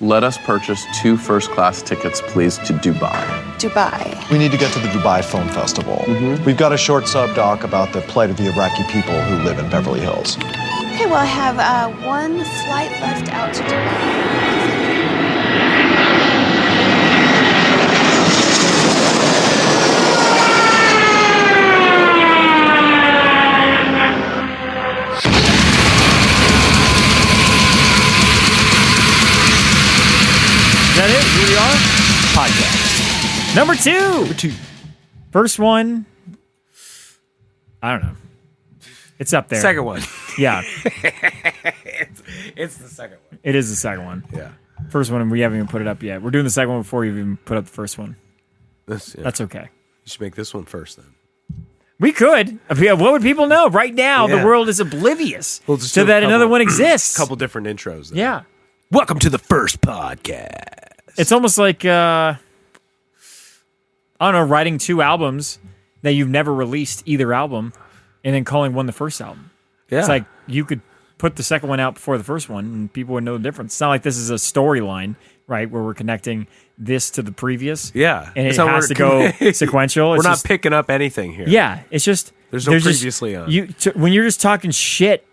let us purchase 2 first-class tickets, please, to Dubai. Dubai. We need to get to the Dubai Film Festival. We've got a short sub-doc about the plight of the Iraqi people who live in Beverly Hills. Okay, well, I have one flight left out to Dubai. Is that it? Here we are? Podcast. Number two. First one, I don't know. It's up there. Second one. Yeah. It's the second one. It is the second one. Yeah. First one, we haven't even put it up yet. We're doing the second one before you even put up the first one. That's okay. You should make this one first then. We could. What would people know? Right now, the world is oblivious to that another one exists. A couple different intros. Then. Yeah. Welcome to the first podcast. It's almost like, I don't know, writing 2 albums that you've never released either album and then calling one the first album. Yeah. It's like you could put the second one out before the first one and people would know the difference. It's not like this is a storyline, right, where we're connecting this to the previous. Yeah. And it has to go sequential. We're not picking up anything here. Yeah. It's just... There's no previously on. When you're just talking shit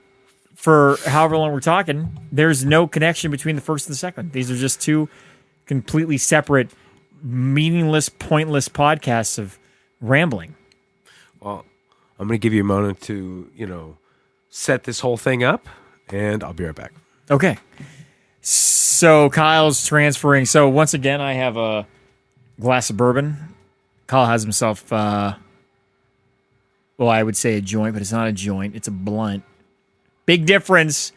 for however long we're talking, there's no connection between the first and the second. These are just 2 completely separate, meaningless, pointless podcasts of rambling. Well, I'm going to give you a moment to, set this whole thing up, and I'll be right back. Okay. So Kyle's transferring. So once again, I have a glass of bourbon. Kyle has himself, I would say a joint, but it's not a joint. It's a blunt. Big difference.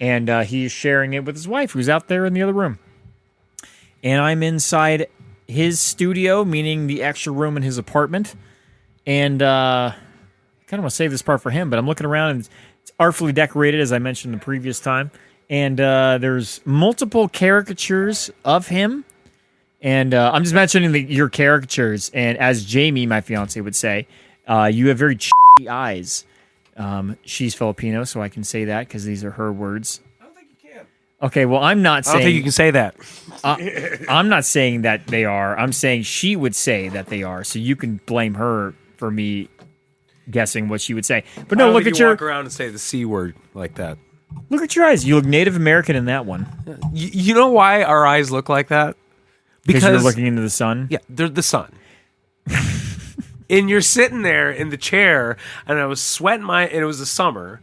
And he's sharing it with his wife, who's out there in the other room. And I'm inside his studio, meaning the extra room in his apartment. And I kind of want to save this part for him, but I'm looking around, and it's artfully decorated, as I mentioned the previous time. And there's multiple caricatures of him. And I'm just mentioning your caricatures. And as Jamie, my fiance, would say, you have very eyes. She's Filipino, so I can say that because these are her words. I don't think you can. Okay, well, I'm not saying... I don't think you can say that. I'm not saying that they are. I'm saying she would say that they are, so you can blame her for me guessing what she would say. But no, look at your... walk around and say the C word like that. Look at your eyes. You look Native American in that one. You know why our eyes look like that? Because you're looking into the sun? Yeah, they're the sun. And you're sitting there in the chair, and I was sweating and it was the summer.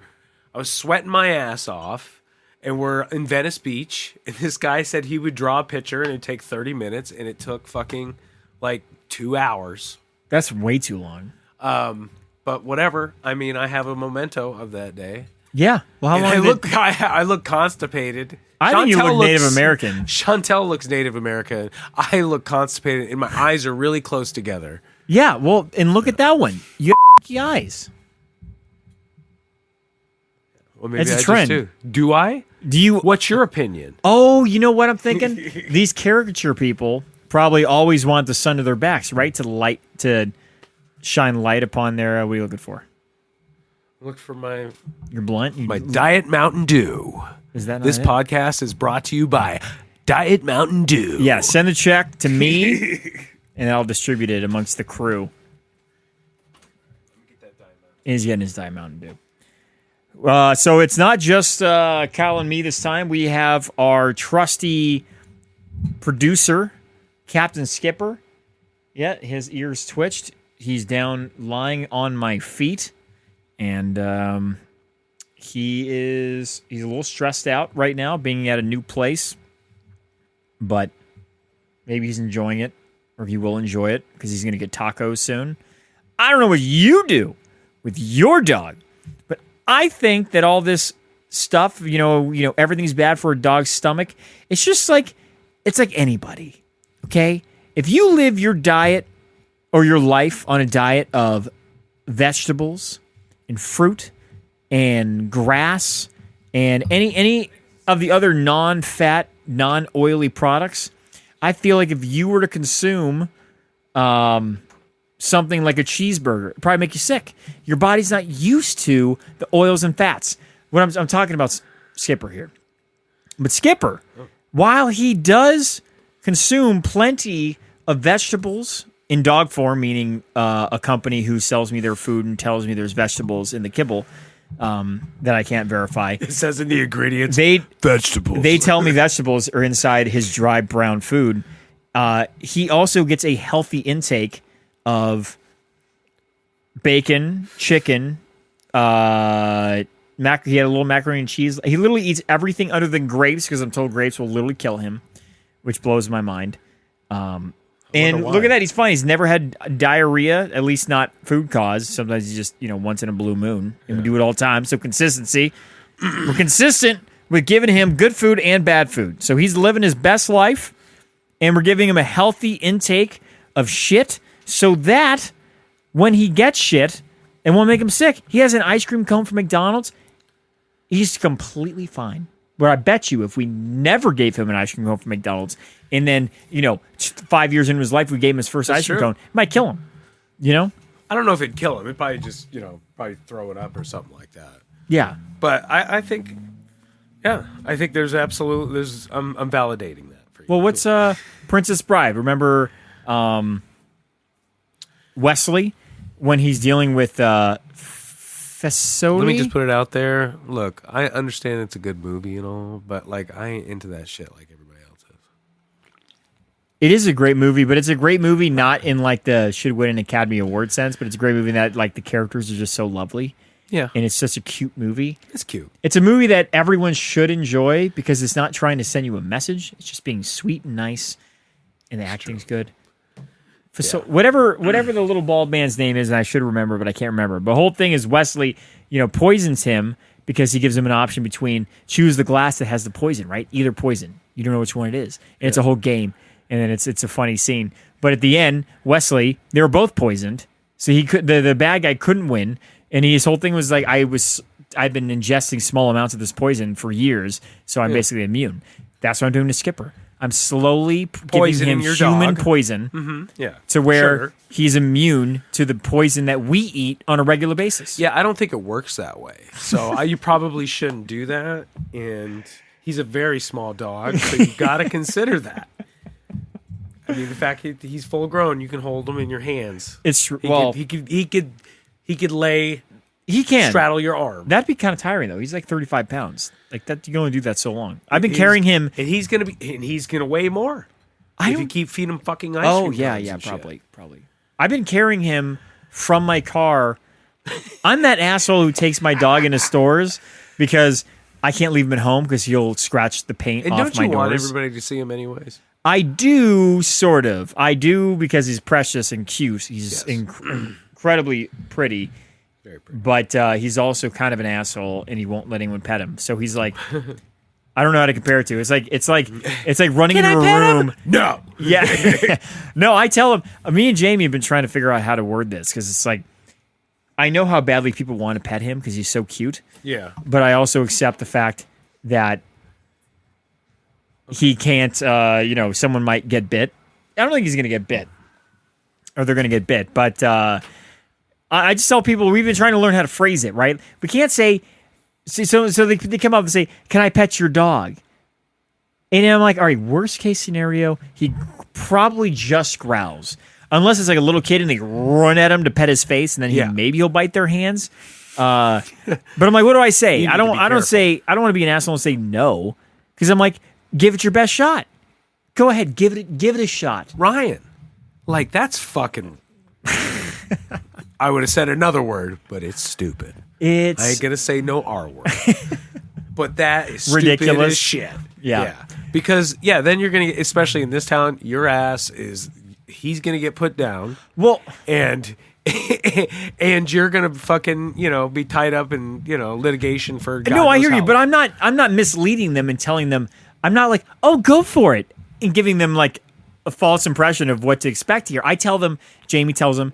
I was sweating my ass off, and we're in Venice Beach, and this guy said he would draw a picture, and it'd take 30 minutes, and it took fucking, 2 hours. That's way too long. But whatever. I mean, I have a memento of that day. Yeah. Well, how long I look constipated. I think you look Native American. Chantel looks Native American. I look constipated, and my eyes are really close together. Yeah, well, and look at that one. You have eyes. Well, maybe it's a I trend. Just do I? Do you? What's your opinion? Oh, you know what I'm thinking? These caricature people probably always want the sun to their backs, right? To shine light upon their. What are you looking for? Look for your blunt. My Diet Mountain Dew. Is that not this it? podcast is brought to you by Diet Mountain Dew? Yeah, send a check to me, and I'll distribute it amongst the crew. He's getting his Diet Mountain Dew. So it's not just Kyle and me this time. We have our trusty producer, Captain Skipper. Yeah, his ears twitched. He's down lying on my feet. And he's a little stressed out right now being at a new place. But maybe he's enjoying it, or he will enjoy it because he's going to get tacos soon. I don't know what you do with your dog, but I think that all this stuff, everything's bad for a dog's stomach. It's just it's like anybody, okay? If you live your diet or your life on a diet of vegetables and fruit and grass and any of the other non-fat, non-oily products, I feel like if you were to consume something like a cheeseburger, it'd probably make you sick. Your body's not used to the oils and fats. What I'm talking about, Skipper here, But Skipper, while he does consume plenty of vegetables in dog form, meaning a company who sells me their food and tells me there's vegetables in the kibble that I can't verify. It says in the ingredients, vegetables. They tell me vegetables are inside his dry brown food. He also gets a healthy intake of bacon, chicken, he had a little macaroni and cheese. He literally eats everything other than grapes because I'm told grapes will literally kill him, which blows my mind. And look at that. He's fine. He's never had diarrhea, at least not food caused. Sometimes he's just, once in a blue moon. And we do it all the time. So consistency. We're consistent with giving him good food and bad food. So he's living his best life. And we're giving him a healthy intake of shit so that when he gets shit and won't make him sick, he has an ice cream cone from McDonald's. He's completely fine. But I bet you if we never gave him an ice cream cone from McDonald's and then, 5 years into his life, we gave him his first ice cream cone, it might kill him. I don't know if it'd kill him. It'd probably just, probably throw it up or something like that. Yeah. But I think, I think I'm validating that for you. Well, what's Princess Bride? Remember Wesley when he's dealing with Fesoli? Let me just put it out there. Look, I understand it's a good movie and all, but I ain't into that shit like everybody else is. It is a great movie, but it's a great movie not in the should win an Academy Award sense, but it's a great movie in that the characters are just so lovely. Yeah. And it's such a cute movie. It's cute. It's a movie that everyone should enjoy because it's not trying to send you a message. It's just being sweet and nice, and the acting's good. So whatever the little bald man's name is, and I should remember, but I can't remember. But the whole thing is Wesley, poisons him because he gives him an option between choose the glass that has the poison, right? Either poison. You don't know which one it is. And it's a whole game. And then it's a funny scene. But at the end, Wesley, they were both poisoned. So the bad guy couldn't win. And his whole thing was I've been ingesting small amounts of this poison for years, so I'm basically immune. That's what I'm doing to Skipper. I'm slowly poisoning giving him human poison to where he's immune to the poison that we eat on a regular basis. Yeah, I don't think it works that way. So you probably shouldn't do that. And he's a very small dog, so you got to consider that. I mean, the fact he's full grown, you can hold him in your hands. It's he could lay. He can straddle your arm. That'd be kind of tiring, though. He's 35 pounds. That you can only do that so long. I've been carrying him, and he's gonna weigh more if you keep feeding him fucking ice cream. Oh yeah, probably. I've been carrying him from my car. I'm that asshole who takes my dog into stores because I can't leave him at home because he'll scratch the paint off my doors. And don't you want everybody to see him anyways? I do, sort of. I do because he's precious and cute. He's incredibly pretty. But he's also kind of an asshole, and he won't let anyone pet him. So he's I don't know how to compare it to. It's like running into a room. No. Yeah. No, I tell him. Me and Jamie have been trying to figure out how to word this because it's I know how badly people want to pet him because he's so cute. Yeah. But I also accept the fact that he can't. Someone might get bit. I don't think he's going to get bit, or they're going to get bit. But I just tell people we've been trying to learn how to phrase it, right? We can't say, so they come up and say, "Can I pet your dog?" And I'm like, all right, worst case scenario, he probably just growls. Unless it's a little kid and they run at him to pet his face, and then maybe he'll bite their hands. But I'm like, what do I say? I don't want to be an asshole and say no, because I'm give it your best shot. Go ahead, give it a shot. Ryan, that's fucking. I would have said another word, but it's stupid. I ain't gonna say no R word. But that is ridiculous stupid as shit. Yeah. Because then you're gonna, especially in this town, your ass he's gonna get put down. Well, and you're gonna fucking be tied up in litigation for. God no, I hear you, long. but I'm not misleading them and telling them. I'm not oh, go for it, and giving them a false impression of what to expect here. I tell them. Jamie tells them.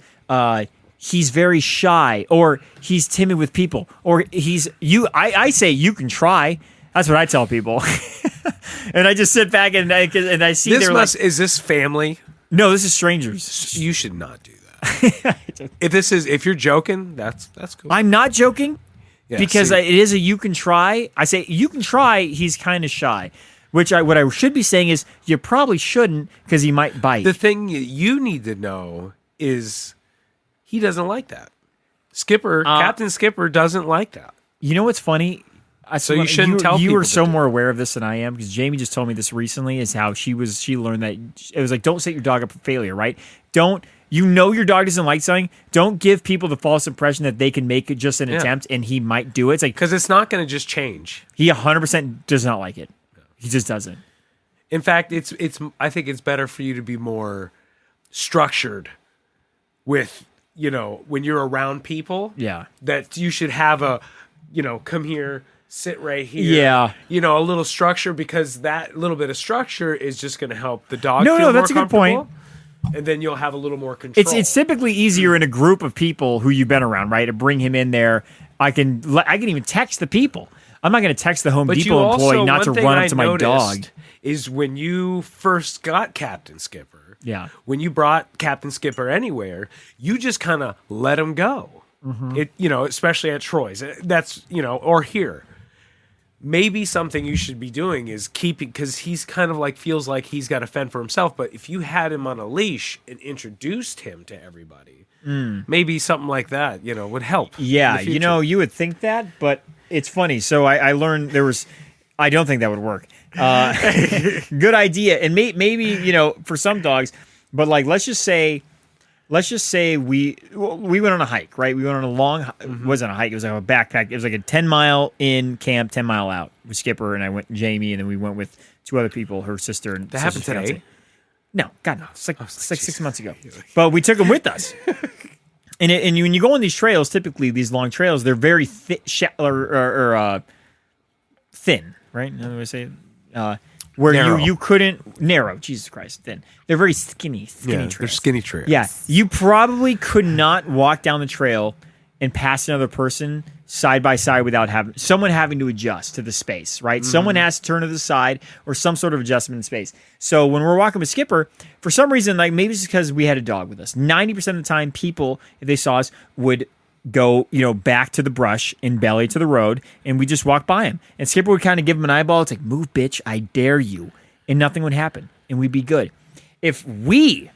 He's very shy, or he's timid with people, or I say you can try. That's what I tell people, and I just sit back and I see is this family? No, this is strangers. You should not do that. If you're joking, that's cool. I'm not joking. because see. it is a you can try. I say you can try. He's kind of shy, what I should be saying is you probably shouldn't because he might bite. The thing you need to know is he doesn't like that. Captain Skipper doesn't like that. You know what's funny? So you shouldn't tell people. You were so to do more aware of this than I am because Jamie just told me this recently. Is how she learned that it was like don't set your dog up for failure, right? Don't. You know your dog doesn't like something. Don't give people the false impression that they can make it just an attempt and he might do it. It's like because it's not going to just change. He 100% does not like it. He just doesn't. In fact, it's. I think it's better for you to be more structured with when you're around people. Yeah, that you should have a come here, sit right here. Yeah, a little structure because that little bit of structure is just going to help the dog. No, that's a good point. And then you'll have a little more control. It's typically easier in a group of people who you've been around, right? To bring him in there. I can even text the people. I'm not going to text the Home Depot employee not to run up to my dog. Is when you first got Captain Skipper. Yeah. When you brought Captain Skipper anywhere, you just kind of let him go. Mm-hmm. Especially at Troy's. That's or here. Maybe something you should be doing is keeping, because he's kind of like feels like he's got to fend for himself. But if you had him on a leash and introduced him to everybody, maybe something like that, would help. Yeah, you would think that, but it's funny. So I learned I don't think that would work. Good idea, and maybe for some dogs, but like let's just say we went on a hike, right? We went on a long, it wasn't a hike, it was like a backpack. It was like a 10-mile in camp, 10-mile out with Skipper, and I went Jamie, and then we went with two other people, her sister and that happened today. Fiance. No, God no, it's like 6 months ago. But we took them with us. And when you go on these trails, typically these long trails, they're very thin, right? How do I say it? Where narrow. you couldn't narrow, Jesus Christ, thin. They're very skinny trails. They're skinny trails. Yeah, you probably could not walk down the trail and pass another person side by side without someone having to adjust to the space, right? Mm-hmm. Someone has to turn to the side or some sort of adjustment in space. So when we're walking with Skipper, for some reason, like maybe it's because we had a dog with us. 90% of the time, people, if they saw us, would go, back to the brush and belly to the road, and we just walk by him. And Skipper would kind of give him an eyeball. It's like, move, bitch, I dare you. And nothing would happen, and we'd be good. If we,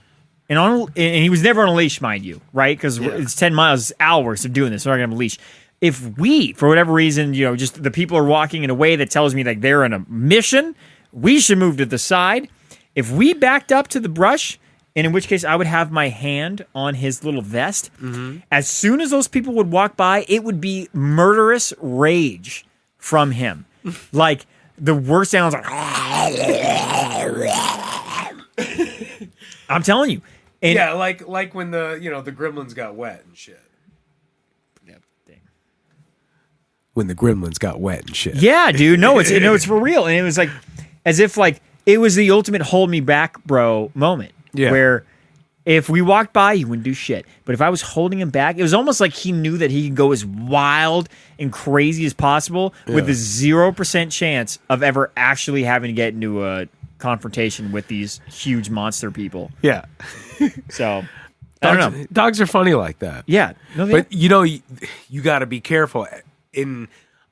and he was never on a leash, mind you, right? Because it's 10 miles, hours of doing this, so we're not going to have a leash. If we, for whatever reason, just the people are walking in a way that tells me like they're on a mission, we should move to the side. If we backed up to the brush, and in which case I would have my hand on his little vest. Mm-hmm. As soon as those people would walk by, it would be murderous rage from him. Like the worst sounds like I'm telling you. And yeah, like when the the gremlins got wet and shit. When the gremlins got wet and shit. Yeah, dude. No, it's for real. And it was like as if like it was the ultimate hold me back, bro moment. Yeah. Where if we walked by, he wouldn't do shit. But if I was holding him back, it was almost like he knew that he could go as wild and crazy as possible with a 0% chance of ever actually having to get into a confrontation with these huge monster people. Yeah. So, I don't know. Dogs are funny like that. Yeah. No, but you got to be careful.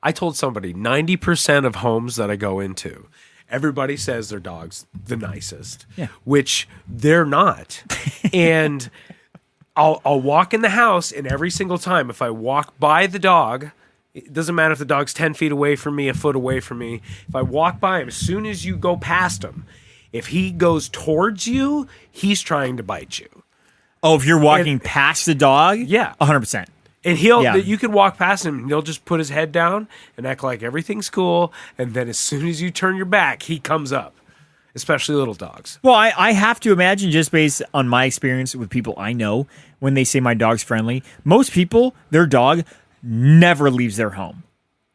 I told somebody 90% of homes that I go into, everybody says their dog's the nicest, which they're not. And I'll walk in the house, and every single time, if I walk by the dog, it doesn't matter if the dog's 10 feet away from me, a foot away from me. If I walk by him, as soon as you go past him, if he goes towards you, he's trying to bite you. Oh, if you're walking past the dog? Yeah. 100%. And you can walk past him, and he'll just put his head down and act like everything's cool. And then as soon as you turn your back, he comes up, especially little dogs. Well, I have to imagine, just based on my experience with people I know, when they say my dog's friendly, most people, their dog never leaves their home,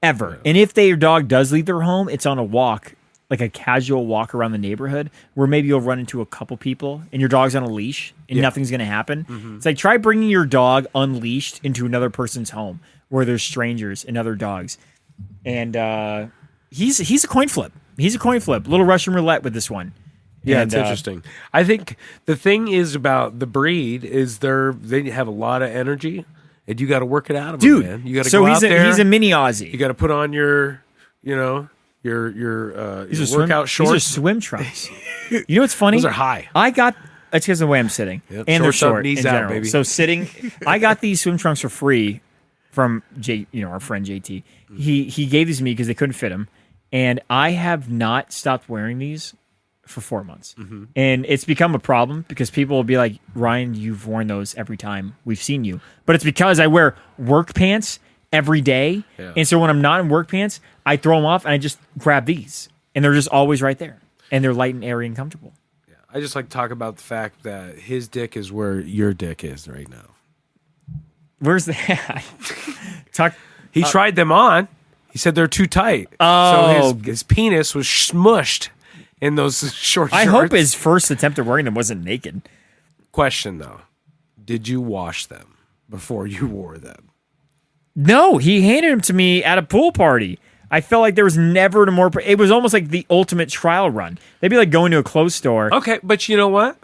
ever. And if their dog does leave their home, it's on a walk, like a casual walk around the neighborhood, where maybe you'll run into a couple people, and your dog's on a leash, and nothing's going to happen. Mm-hmm. It's like, try bringing your dog unleashed into another person's home where there's strangers and other dogs. And he's a coin flip. He's a coin flip. Little Russian roulette with this one. Yeah, and, it's interesting. I think the thing is about the breed is they have a lot of energy, and you got to work it out of Dude, him, man. You got to so go he's out there. he's a mini Aussie. You got to put on your workout shorts. These are swim trunks. You know what's funny? Those are high. It's because of the way I'm sitting. Yep. And they're Shorts up, short knees in out, general. baby. So sitting, I got these swim trunks for free from our friend JT. He gave these to me because they couldn't fit him. And I have not stopped wearing these for 4 months. And it's become a problem because people will be like, Ryan, you've worn those every time we've seen you. But it's because I wear work pants every day. Yeah. And so when I'm not in work pants, I throw them off and I just grab these. And they're just always right there. And they're light and airy and comfortable. I just like to talk about the fact that his dick is where your dick is right now. Where's that? He tried them on. He said they're too tight. Oh. So his penis was smushed in those short shorts. I hope his first attempt at wearing them wasn't naked. Question, though. Did you wash them before you wore them? No, he handed them to me at a pool party. I felt like there was never more. It was almost like the ultimate trial run. They'd be like going to a clothes store. Okay, but you know what?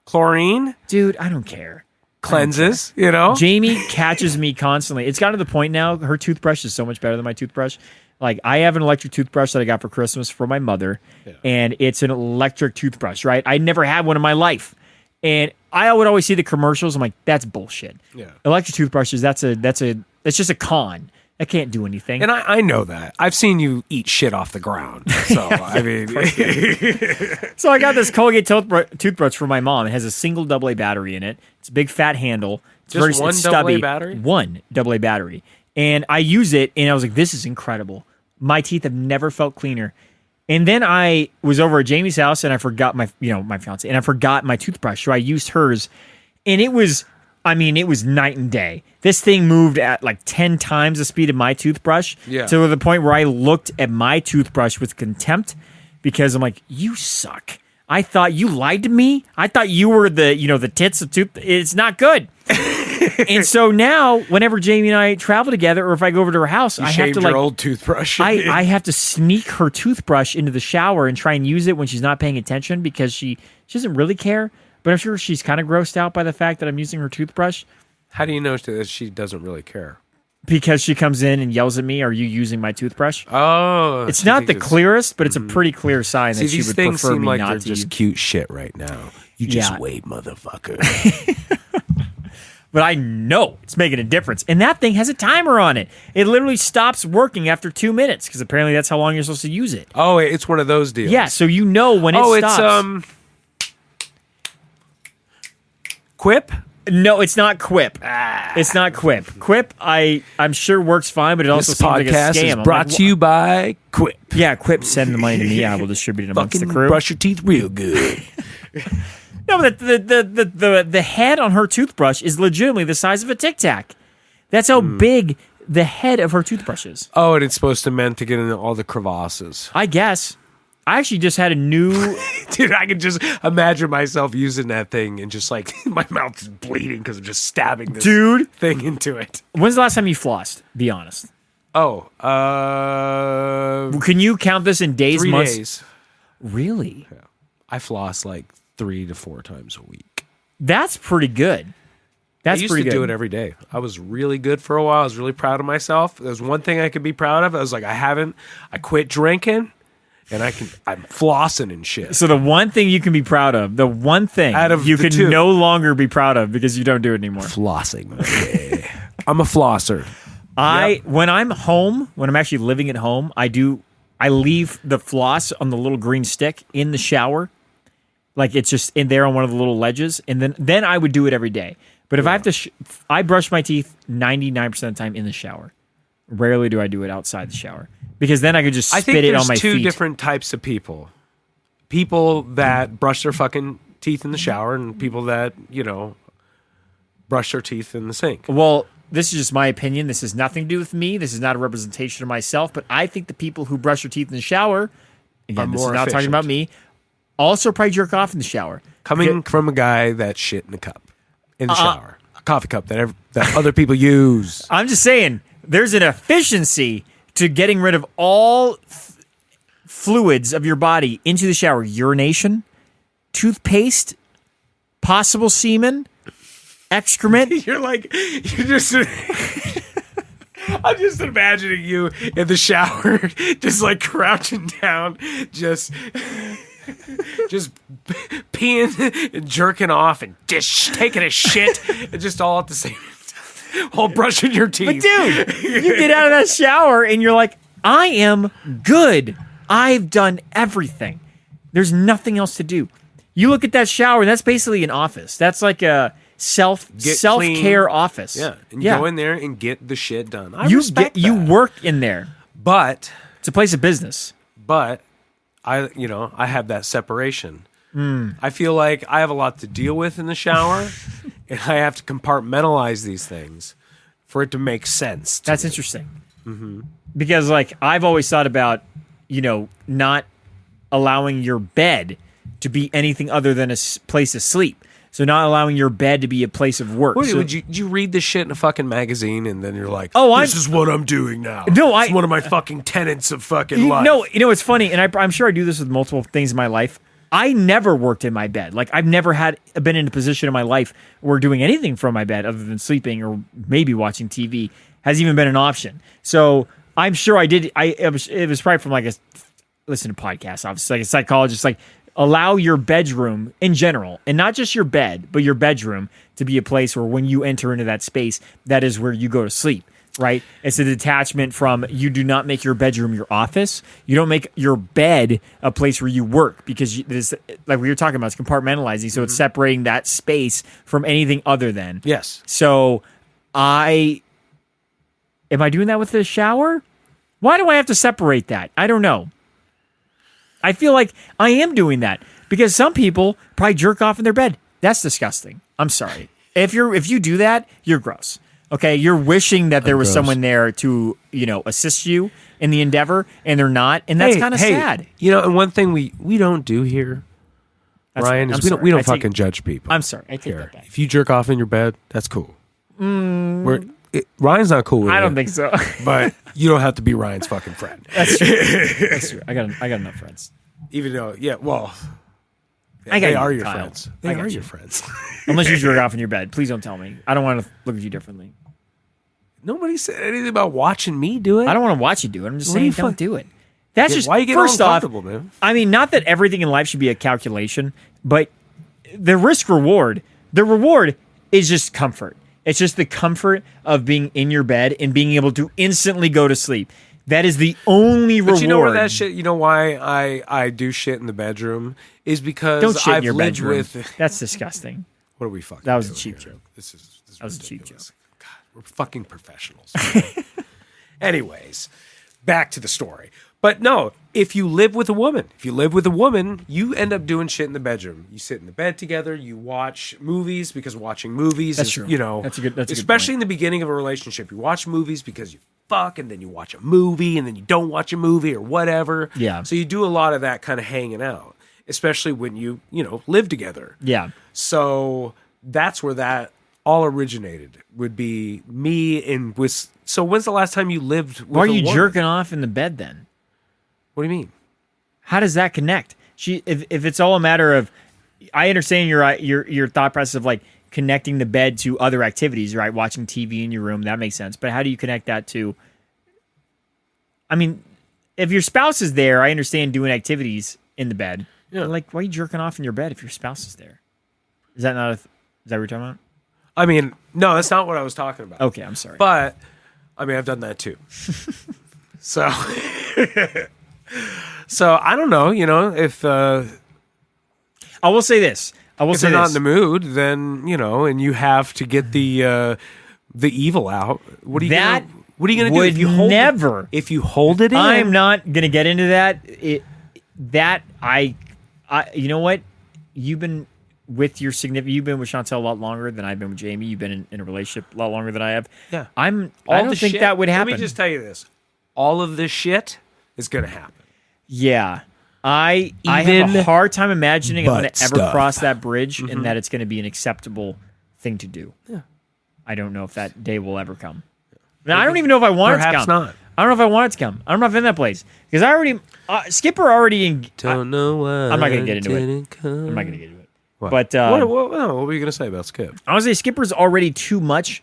Chlorine Dude, I don't care. cleanses, you know? Jamie catches me constantly. It's gotten to the point now, her toothbrush is so much better than my toothbrush. Like, I have an electric toothbrush that I got for Christmas for my mother, and it's an electric toothbrush, right? I never had one in my life. And I would always see the commercials. I'm like, that's bullshit. Yeah. Electric toothbrushes, that's just a con. That can't do anything. And I know that. I've seen you eat shit off the ground. So, I mean... So I got this Colgate toothbrush for my mom. It has a single AA battery in it. It's a big fat handle. It's Just one it's stubby. AA battery? One AA battery. And I use it, and I was like, this is incredible. My teeth have never felt cleaner. And then I was over at Jamie's house, and I forgot my fiance, and I forgot my toothbrush. So I used hers, and it was night and day. This thing moved at like 10 times the speed of my toothbrush to the point where I looked at my toothbrush with contempt because I'm like, you suck. I thought you lied to me. I thought you were the tits of tooth. It's not good. And so now, whenever Jamie and I travel together, or if I go over to her house, I have to your old toothbrush. I have to sneak her toothbrush into the shower and try and use it when she's not paying attention because she doesn't really care. But I'm sure she's kind of grossed out by the fact that I'm using her toothbrush. How do you know that she doesn't really care? Because she comes in and yells at me, "Are you using my toothbrush?" Oh, it's not the clearest, but it's a pretty clear sign that she these would things prefer seem me like not they're to. just cute shit right now. You just wait, motherfucker. But I know it's making a difference, and that thing has a timer on it. It literally stops working after 2 minutes because apparently that's how long you're supposed to use it. Oh, it's one of those deals. Yeah, so you know when it stops. It's Quip. No, it's not Quip. It's not Quip. Quip, I'm sure works fine, but it also This seems like a podcast scam. is I'm brought like, to you by Quip. Yeah, Quip, send the money to me. I will distribute it amongst Fucking the crew. brush your teeth real good. No, but the head on her toothbrush is legitimately the size of a Tic Tac. That's how big the head of her toothbrush is. Oh, and it's supposed to meant to get into all the crevasses. I guess. I actually just had a new... Dude, I can just imagine myself using that thing and just like my mouth is bleeding because I'm just stabbing this thing into it. When's the last time you flossed? Be honest. Oh, Can you count this in days, 3 months? days. Really? Yeah. I floss like 3 to 4 times a week. That's pretty good. That's I used pretty to good. do it every day. I was really good for a while. I was really proud of myself. There's one thing I could be proud of. I was like, I quit drinking. And I'm flossing and shit. So the one thing you can be proud of, the one thing Out of you the can two. no longer be proud of because you don't do it anymore. Flossing. Okay. I'm a flosser. When I'm home, when I'm actually living at home, I leave the floss on the little green stick in the shower. Like it's just in there on one of the little ledges. And then I would do it every day. But if I have to, I brush my teeth 99% of the time in the shower. Rarely do I do it outside the shower. Because then I could just spit it on my feet. I think there's 2 different types of people. People that brush their fucking teeth in the shower and people that, brush their teeth in the sink. Well, this is just my opinion. This has nothing to do with me. This is not a representation of myself. But I think the people who brush their teeth in the shower, again, this is not talking about me, also probably jerk off in the shower. Coming from a guy that shit in a cup, in the shower. A coffee cup that other people use. I'm just saying, there's an efficiency to getting rid of all fluids of your body into the shower. Urination, toothpaste, possible semen. excrement. you're just. I'm just imagining you in the shower, just like crouching down, just peeing and jerking off and just taking a shit, and just all at the same time, while brushing your teeth. But dude, you get out of that shower and you're like, I am good. I've done everything. There's nothing else to do. You look at that shower, and that's basically an office. That's like a self-care office. Yeah, and you go in there and get the shit done. I respect that. You work in there. But it's a place of business. But I have that separation. I feel like I have a lot to deal with in the shower, and I have to compartmentalize these things for it to make sense. That's interesting. Mm-hmm. Because like I've always thought about, not allowing your bed to be anything other than a place of sleep. So not allowing your bed to be a place of work. Would you read this shit in a fucking magazine and then you're like, this is what I'm doing now. No, it's one of my fucking tenets of fucking life. No, it's funny, and I'm sure I do this with multiple things in my life. I never worked in my bed. Like I've never been in a position in my life where doing anything from my bed other than sleeping or maybe watching TV has even been an option. So I'm sure I did. It was probably from like listen to podcasts, obviously, like a psychologist, like allow your bedroom in general, and not just your bed, but your bedroom to be a place where when you enter into that space, that is where you go to sleep, right? It's a detachment from, you do not make your bedroom your office. You don't make your bed a place where you work, because this, like we were talking about, it's compartmentalizing. So it's separating that space from anything other than. Yes. So am I doing that with the shower? Why do I have to separate that? I don't know. I feel like I am doing that because some people probably jerk off in their bed. That's disgusting. I'm sorry. If you do that, you're gross. Okay, you're wishing that there was someone there to, assist you in the endeavor, and they're not, and that's kind of sad. And one thing we don't do here, Ryan, is we don't fucking judge people. I'm sorry. I take that back. If you jerk off in your bed, that's cool. Ryan's not cool with it. I don't think so. But you don't have to be Ryan's fucking friend. That's true. That's true. I got enough friends. Even though, they are your friends. They are your friends. Unless you jerk off in your bed. Please don't tell me. I don't want to look at you differently. Nobody said anything about watching me do it. I don't want to watch you do it. I'm just saying don't do it. That's just, why you get first off, man? I mean, not that everything in life should be a calculation, but the reward is just comfort. It's just the comfort of being in your bed and being able to instantly go to sleep. That is the only reward. But you know where that shit? You know why I do shit in the bedroom is because don't shit I've in your lived bedroom. with. That's disgusting. What are we fucking? That was a doing cheap here? joke. That was a cheap joke. God, we're fucking professionals. Anyways, back to the story. But no, if you live with a woman, you end up doing shit in the bedroom. You sit in the bed together, you watch movies because watching movies That's is, true. That's a good especially point. in the beginning of a relationship. You watch movies because you fuck, and then you watch a movie, and then you don't watch a movie or whatever. Yeah. So you do a lot of that kind of hanging out, especially when you live together. Yeah. So that's where that all originated, would be me and with. So when's the last time you lived with Why are a you woman? jerking off in the bed then? What do you mean? How does that connect? If it's all a matter of, I understand your thought process of like connecting the bed to other activities, right? Watching TV in your room, that makes sense. But how do you connect that to? I mean, if your spouse is there, I understand doing activities in the bed. Yeah. But like, why are you jerking off in your bed if your spouse is there? Is that not? Is that what you're talking about? I mean, no, that's not what I was talking about. Okay, I'm sorry. But I mean, I've done that too. So. So I don't know, if I will say this. if they're not in the mood, then and you have to get the evil out. What are you gonna do if you hold if you hold it in? I'm not gonna get into that. I you know what? You've been with your significant. You've been with Chantel a lot longer than I've been with Jamie. You've been in a relationship a lot longer than I have. Yeah, I don't think that would happen. Let me just tell you this: all of this shit is gonna happen. Yeah. I have a hard time imagining I'm going to ever cross that bridge and that it's going to be an acceptable thing to do. Yeah. I don't know if that day will ever come. Now, I don't even know if I want it to come. Perhaps not. I don't know if I want it to come. I don't know if I'm in that place. Because Skipper already... Don't know why. I'm not going to get into it. I'm not going to get into it. What? But what were you gonna say about Skip? honestly, Skipper's already too much.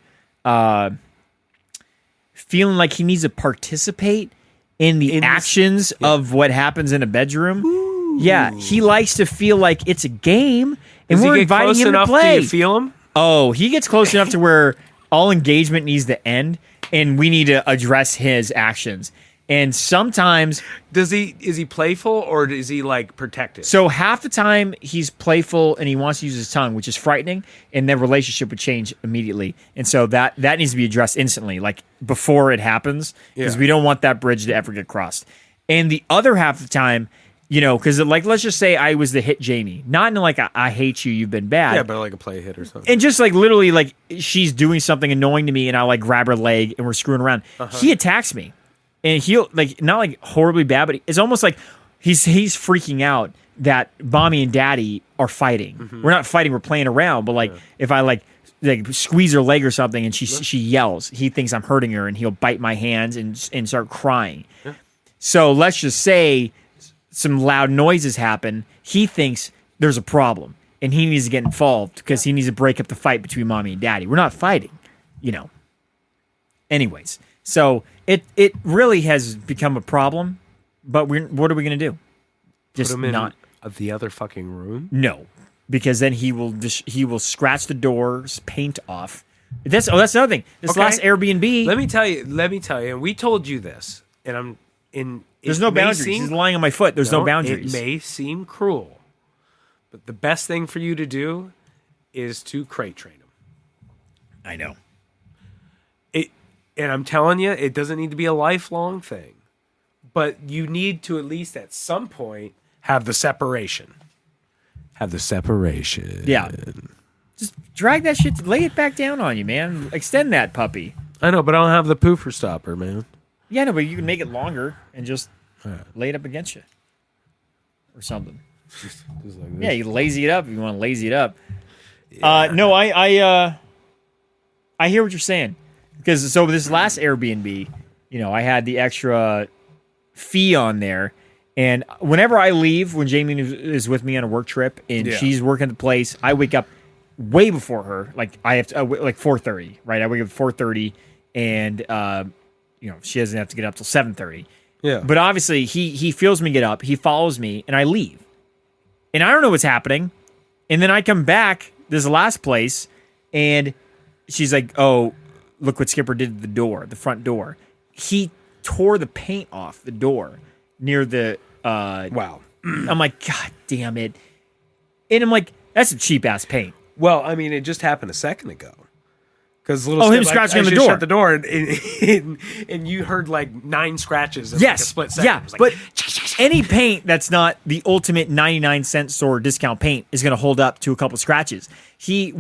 Feeling like he needs to participate in the actions of what happens in a bedroom. Ooh. Yeah, he likes to feel like it's a game, and we're inviting him to play. Do you feel him? Oh, he gets close enough to where all engagement needs to end, and we need to address his actions. And sometimes is he playful or is he like protective? So half the time he's playful and he wants to use his tongue, which is frightening, and their relationship would change immediately. And so that needs to be addressed instantly, like before it happens, because we don't want that bridge to ever get crossed. And the other half of the time, because like let's just say I was the hit Jamie, not in like I hate you, you've been bad. Yeah, but like a play hit or something. And just like literally like she's doing something annoying to me, and I like grab her leg and we're screwing around. He attacks me. And he'll like not like horribly bad, but it's almost like he's freaking out that mommy and daddy are fighting. Mm-hmm. We're not fighting, we're playing around. But like if I like squeeze her leg or something and she yells, he thinks I'm hurting her, and he'll bite my hands and start crying. Yeah. So let's just say some loud noises happen. He thinks there's a problem and he needs to get involved because he needs to break up the fight between mommy and daddy. We're not fighting, Anyways. So it really has become a problem, but what are we going to do? Just put him not in the other fucking room? No, because then he will scratch the doors, paint off. That's another thing. This last Airbnb. Let me tell you, and we told you this, and I'm in. There's no boundaries. He's lying on my foot. There's no boundaries. It may seem cruel, but the best thing for you to do is to crate train him. I know. And I'm telling you, it doesn't need to be a lifelong thing. But you need to at least at some point have the separation. Yeah. Just drag that shit, lay it back down on you, man. Extend that puppy. I know, but I don't have the poofer stopper, man. Yeah, no, but you can make it longer and just lay it up against you. Or something. Just like this. Yeah, you lazy it up if you want to lazy it up. Yeah. No, I hear what you're saying. Because so this last Airbnb, I had the extra fee on there, and whenever I leave, when Jamie is with me on a work trip and she's working at the place, I wake up way before her. Like I have to, like 4:30, right? I wake up at 4:30, and she doesn't have to get up till 7:30. Yeah. But obviously, he feels me get up, he follows me, and I leave, and I don't know what's happening, and then I come back this last place, and she's like, "Oh, look what Skipper did to the front door. He tore the paint off the door near the... wow. I'm like, God damn it. And I'm like, that's some cheap-ass paint. Well, I mean, it just happened a second ago. Because him scratching on the door. Shut the door, and you heard like 9 scratches in like a split second. Yeah, like, but any paint that's not the ultimate 99-cent store discount paint is going to hold up to a couple scratches. I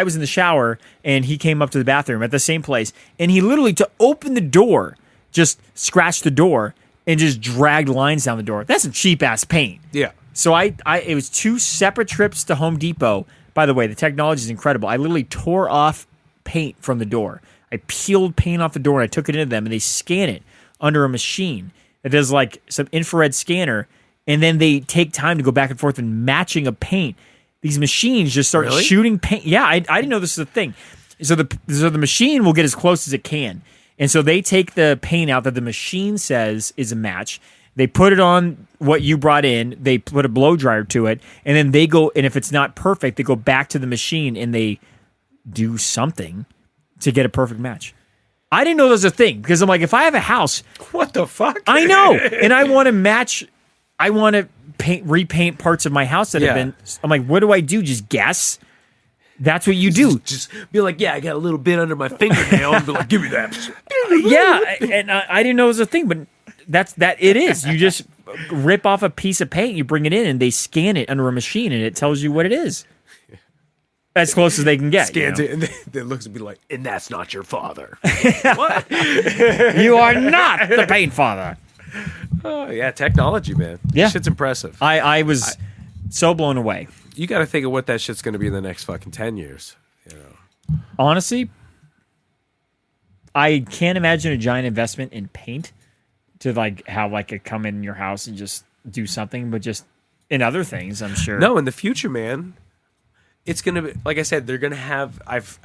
was in the shower, and he came up to the bathroom at the same place, and he literally, to open the door, just scratched the door and just dragged lines down the door. That's some cheap-ass paint. Yeah. So it was 2 separate trips to Home Depot. By the way, the technology is incredible. I literally tore off paint from the door. I peeled paint off the door and I took it into them, and they scan it under a machine that does like some infrared scanner, and then they take time to go back and forth and matching a paint. These machines just start shooting paint. Yeah, I didn't know this was a thing. So the machine will get as close as it can, and so they take the paint out that the machine says is a match. They put it on what you brought in. They put a blow dryer to it, and then they go. And if it's not perfect, they go back to the machine and they do something to get a perfect match. I didn't know there was a thing, because I'm like, if I have a house, what the fuck? I know, and I want to match. I want to repaint parts of my house that have been. I'm like, what do I do? Just guess. That's what you do. Just be like, yeah, I got a little bit under my fingernail, and be like, give me that. Yeah, and I didn't know it was a thing, but it is. You just rip off a piece of paint, you bring it in, and they scan it under a machine, and it tells you what it is. As close as they can get. Scans it, and then looks and be like, and that's not your father. What? You are not the paint father. Oh, yeah, technology, man. Yeah. Shit's impressive. I was so blown away. You got to think of what that shit's going to be in the next fucking 10 years. Honestly, I can't imagine a giant investment in paint to like have like it come in your house and just do something, but just in other things, I'm sure. No, in the future, man. it's gonna be, like I said, they're gonna have. I've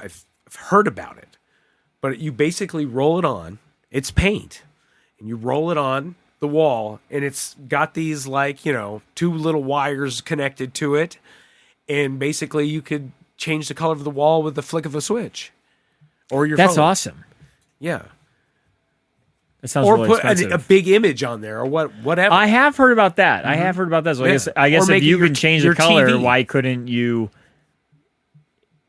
heard about it, but you basically roll it on. It's paint, and you roll it on the wall, and it's got these like two little wires connected to it, and basically you could change the color of the wall with the flick of a switch, or your That's phone. awesome. Yeah. That sounds Or really put expensive. a big image on there, or whatever. I have heard about that. I have heard about that. So Yeah. I guess Or if make you it can change the your color, TV. why couldn't you?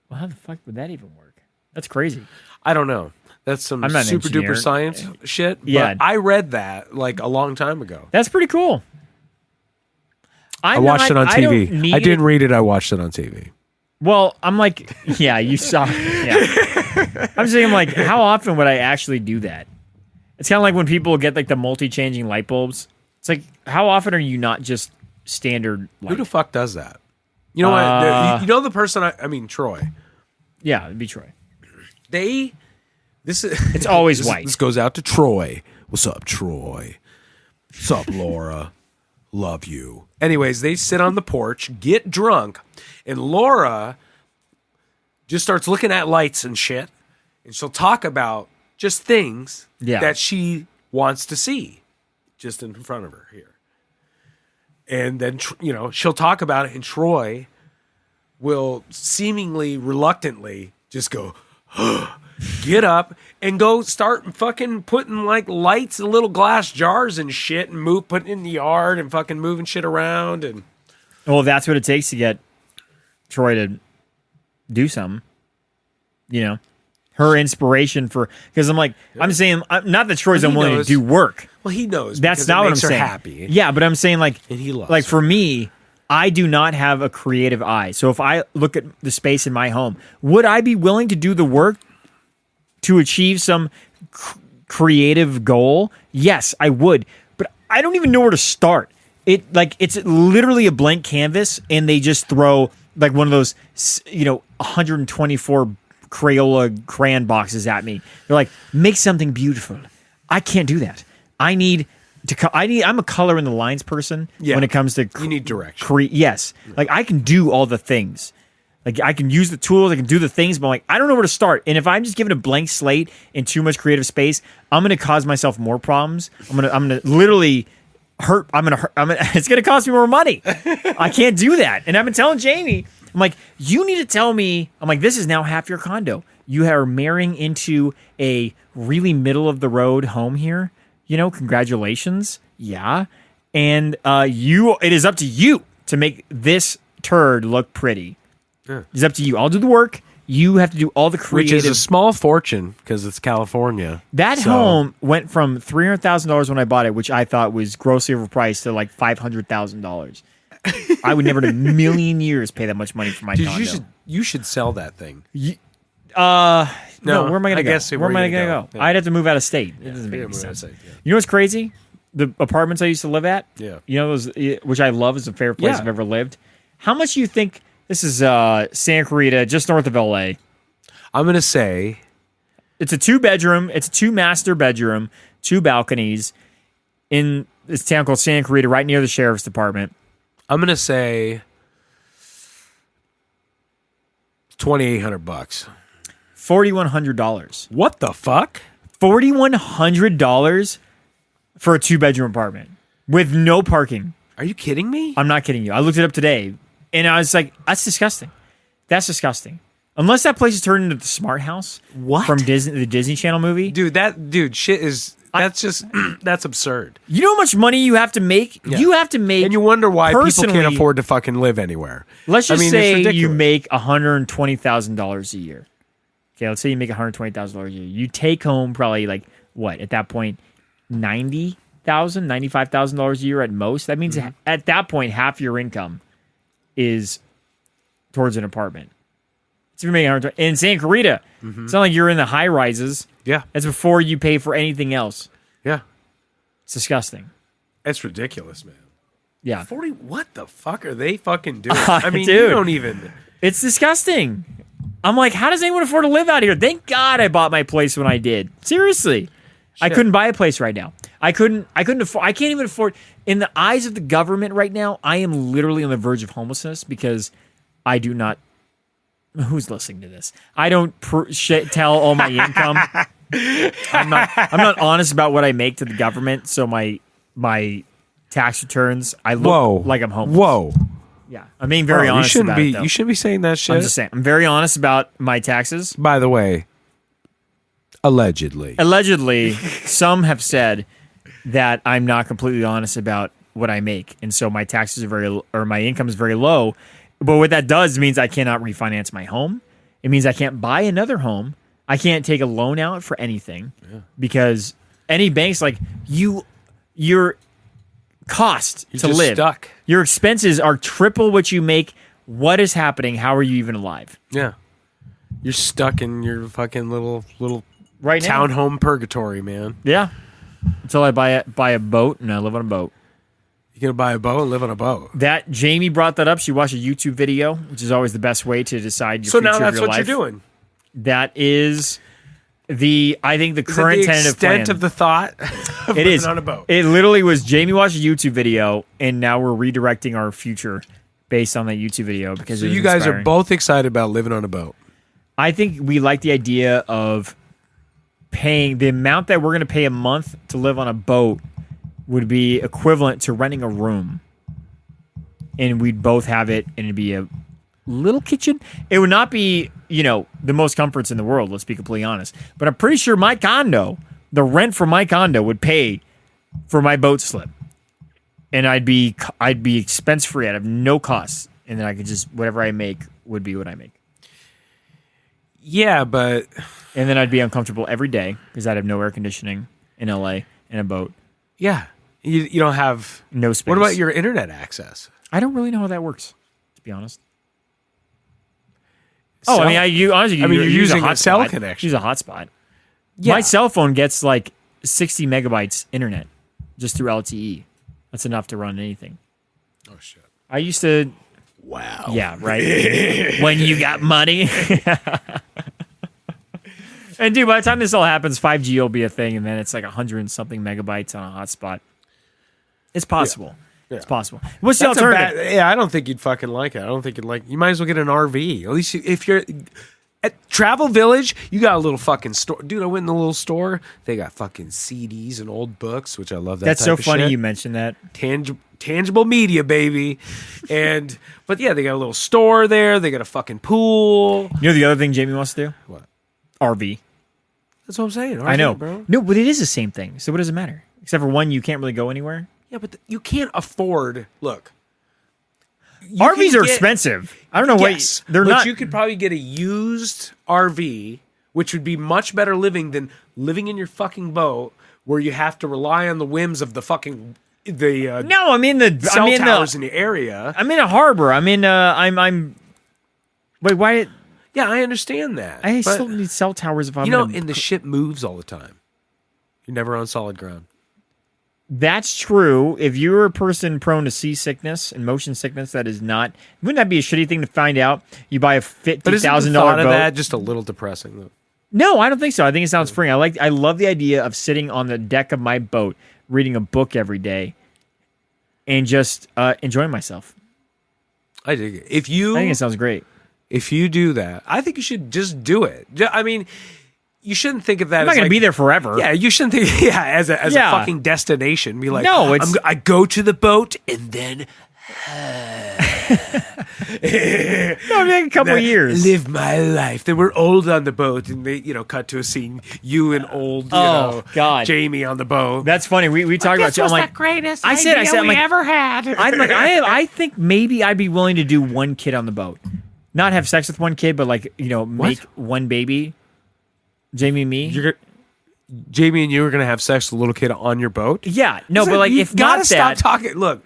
Well, how the fuck would that even work? That's crazy. I don't know. That's some I'm not an super engineer. duper science shit. Yeah. But I read that like a long time ago. That's pretty cool. I watched it on I don't TV. need I didn't read it. I watched it on TV. Well, I'm like, yeah, you saw. Yeah. I'm saying, like, how often would I actually do that? It's kind of like when people get like the multi-changing light bulbs. It's like, how often are you not just standard light? Who the fuck does that? You know what? You know the person. I mean, Troy. Yeah, it'd be Troy. It's always white. This goes out to Troy. What's up, Troy? What's up, Laura? Love you. Anyways, they sit on the porch, get drunk, and Laura just starts looking at lights and shit, and she'll talk about just things that she wants to see just in front of her here. And then, she'll talk about it, and Troy will seemingly reluctantly just go, get up and go start fucking putting like lights in little glass jars and shit and putting it in the yard and fucking moving shit around. And Well, that's what it takes to get Troy to do something. Her inspiration for, because I'm like, I'm saying, not that Troy's Well, he unwilling to knows. do work. well, he knows. That's because not it what I'm makes her saying. happy. Yeah, but I'm saying like, And he loves like her. for me, I do not have a creative eye. So if I look at the space in my home, would I be willing to do the work to achieve some creative goal? Yes, I would. But I don't even know where to start. It's literally a blank canvas, and they just throw like one of those 124 Crayola crayon boxes at me. They're like, make something beautiful. I can't do that. I'm a color in the lines person when it comes to You need direction. yes. Like I can do all the things. Like I can use the tools, I can do the things, but like I don't know where to start. And if I'm just given a blank slate and too much creative space, I'm going to cause myself more problems. I'm going to literally hurt. It's going to cost me more money. I can't do that. And I've been telling Jamie, I'm like, you need to tell me. I'm like, this is now half your condo. You are marrying into a really middle of the road home here. Congratulations. Yeah. And it is up to you to make this turd look pretty. Yeah. It's up to you. I'll do the work. You have to do all the creative. Which is a small fortune because it's California. That home went from $300,000 when I bought it, which I thought was grossly overpriced, to like $500,000. I would never in a million years pay that much money for my Dude, condo. you should sell that thing. No, where am I going to go? guess Where am I going to go? Yeah. I'd have to move out of state. It doesn't make any sense. You know what's crazy? The apartments I used to live at, Yeah. those, which I love, is the favorite place Yeah. I've ever lived. How much do you think, this is Santa Clarita, just north of LA. I'm going to say It's a 2-bedroom, it's a 2-master bedroom, 2 balconies in this town called Santa Clarita, right near the sheriff's department. I'm going to say $2,800. $4,100. What the fuck? $4,100 for a 2-bedroom apartment with no parking. Are you kidding me? I'm not kidding you. I looked it up today, and I was like, that's disgusting. That's disgusting. Unless that place is turned into the Smart House from Disney, the Disney Channel movie. Shit is, that's just, that's absurd. You know how much money you have to make? Yeah. You have to make. And you wonder why people personally, can't afford to fucking live anywhere. Let's just it's say you ridiculous. make $120,000 a year. Okay, let's say you make $120,000 a year. You take home probably like what at that point, $90,000, $95,000 a year at most. That means at that point half your income is towards an apartment. So if you're making 120 in Santa Clarita, it's not like you're in the high rises. Yeah. That's before you pay for anything else. Yeah. It's disgusting. It's ridiculous, man. Yeah. 40, what the fuck are they fucking doing? Dude. You don't even. It's disgusting. I'm like, how does anyone afford to live out here? Thank God I bought my place when I did. Seriously. I couldn't buy a place right now. I couldn't afford, I can't even afford, in the eyes of the government right now, I am literally on the verge of homelessness because I do not Who's listening to this? I don't tell all my income. I'm not honest about what I make to the government. So my tax returns, I look like I'm homeless. Whoa. Yeah, I'm being very honest about it, though. You shouldn't be saying that shit. I'm just saying. I'm very honest about my taxes. By the way, allegedly. Allegedly, some have said that I'm not completely honest about what I make, and so my taxes are my income is very low. But what that does means I cannot refinance my home. It means I can't buy another home. I can't take a loan out for anything because any bank's like your cost to just live, stuck. Your expenses are triple what you make. What is happening? How are you even alive? Yeah, you're stuck in your fucking little right now. townhome purgatory, man. Yeah, until I buy a boat and I live on a boat. You're gonna buy a boat and live on a boat. That Jamie brought that up. She watched a YouTube video, which is always the best way to decide your future of your life. So now that's what you're doing. That is I think the current tentative plan. Extent of the thought of it is on a boat. It literally was Jamie watched a YouTube video, and now we're redirecting our future based on that YouTube video because so you guys inspiring. are both excited about living on a boat. I think we like the idea of paying the amount that we're going to pay a month to live on a boat would be equivalent to renting a room, and we'd both have it, and it'd be a little kitchen. It would not be, the most comforts in the world, let's be completely honest. But I'm pretty sure the rent for my condo would pay for my boat slip. And I'd be expense free. I'd have no costs. And then I could just, whatever I make would be what I make. Yeah, but... And then I'd be uncomfortable every day because I'd have no air conditioning in LA in a boat. Yeah. You don't have... No space. What about your internet access? I don't really know how that works, to be honest. Cell? You're using a cell connection. Use a hotspot. Yeah. My cell phone gets like 60 megabytes internet just through LTE. That's enough to run anything. Oh, shit. I used to... Wow. Yeah, right? When you got money. And dude, by the time this all happens, 5G will be a thing, and then it's like 100 and something megabytes on a hotspot. It's possible. Yeah. It's possible. What's the alternative? I don't think you'd fucking like it. I don't think you'd like. You might as well get an RV. At least if you're at Travel Village, you got a little fucking store. Dude, I went in the little store. They got fucking CDs and old books, which I love. That's so funny you mentioned that. Tangible media, baby. But yeah, they got a little store there. They got a fucking pool. You know the other thing Jamie wants to do? What? RV. That's what I'm saying. RV, I know, bro. No, but it is the same thing. So what does it matter? Except for one, you can't really go anywhere. Yeah, but you can't afford. Look, RVs are expensive. I don't know why they're not. But you could probably get a used RV, which would be much better living than living in your fucking boat, where you have to rely on the whims of the fucking No, I'm in the cell towers in the area. I'm in a harbor. Wait, why? Yeah, I understand that. I still need cell towers if I'm. And the ship moves all the time. You're never on solid ground. That's true. If you're a person prone to seasickness and motion sickness, that is not. Wouldn't that be a shitty thing to find out? You buy a $50,000 boat. Of that just a little depressing though. No, I don't think so. I think it sounds freeing. I love the idea of sitting on the deck of my boat, reading a book every day, and just enjoying myself. I dig it. I think it sounds great. If you do that, I think you should just do it. I mean, you shouldn't think of that. I'm not going to be there forever. Yeah, you shouldn't think. Yeah, as a fucking destination. Be like, no, I go to the boat and then. A couple of years. Live my life. Then we're old on the boat, and they, cut to a scene. You and old, God, Jamie on the boat. That's funny. We talked about. This was the greatest idea we ever had. I think maybe I'd be willing to do one kid on the boat, not have sex with one kid, but make one baby. Jamie and me. Jamie and you are going to have sex with a little kid on your boat? Yeah. No, but you if gotta not stop that... talking. Look,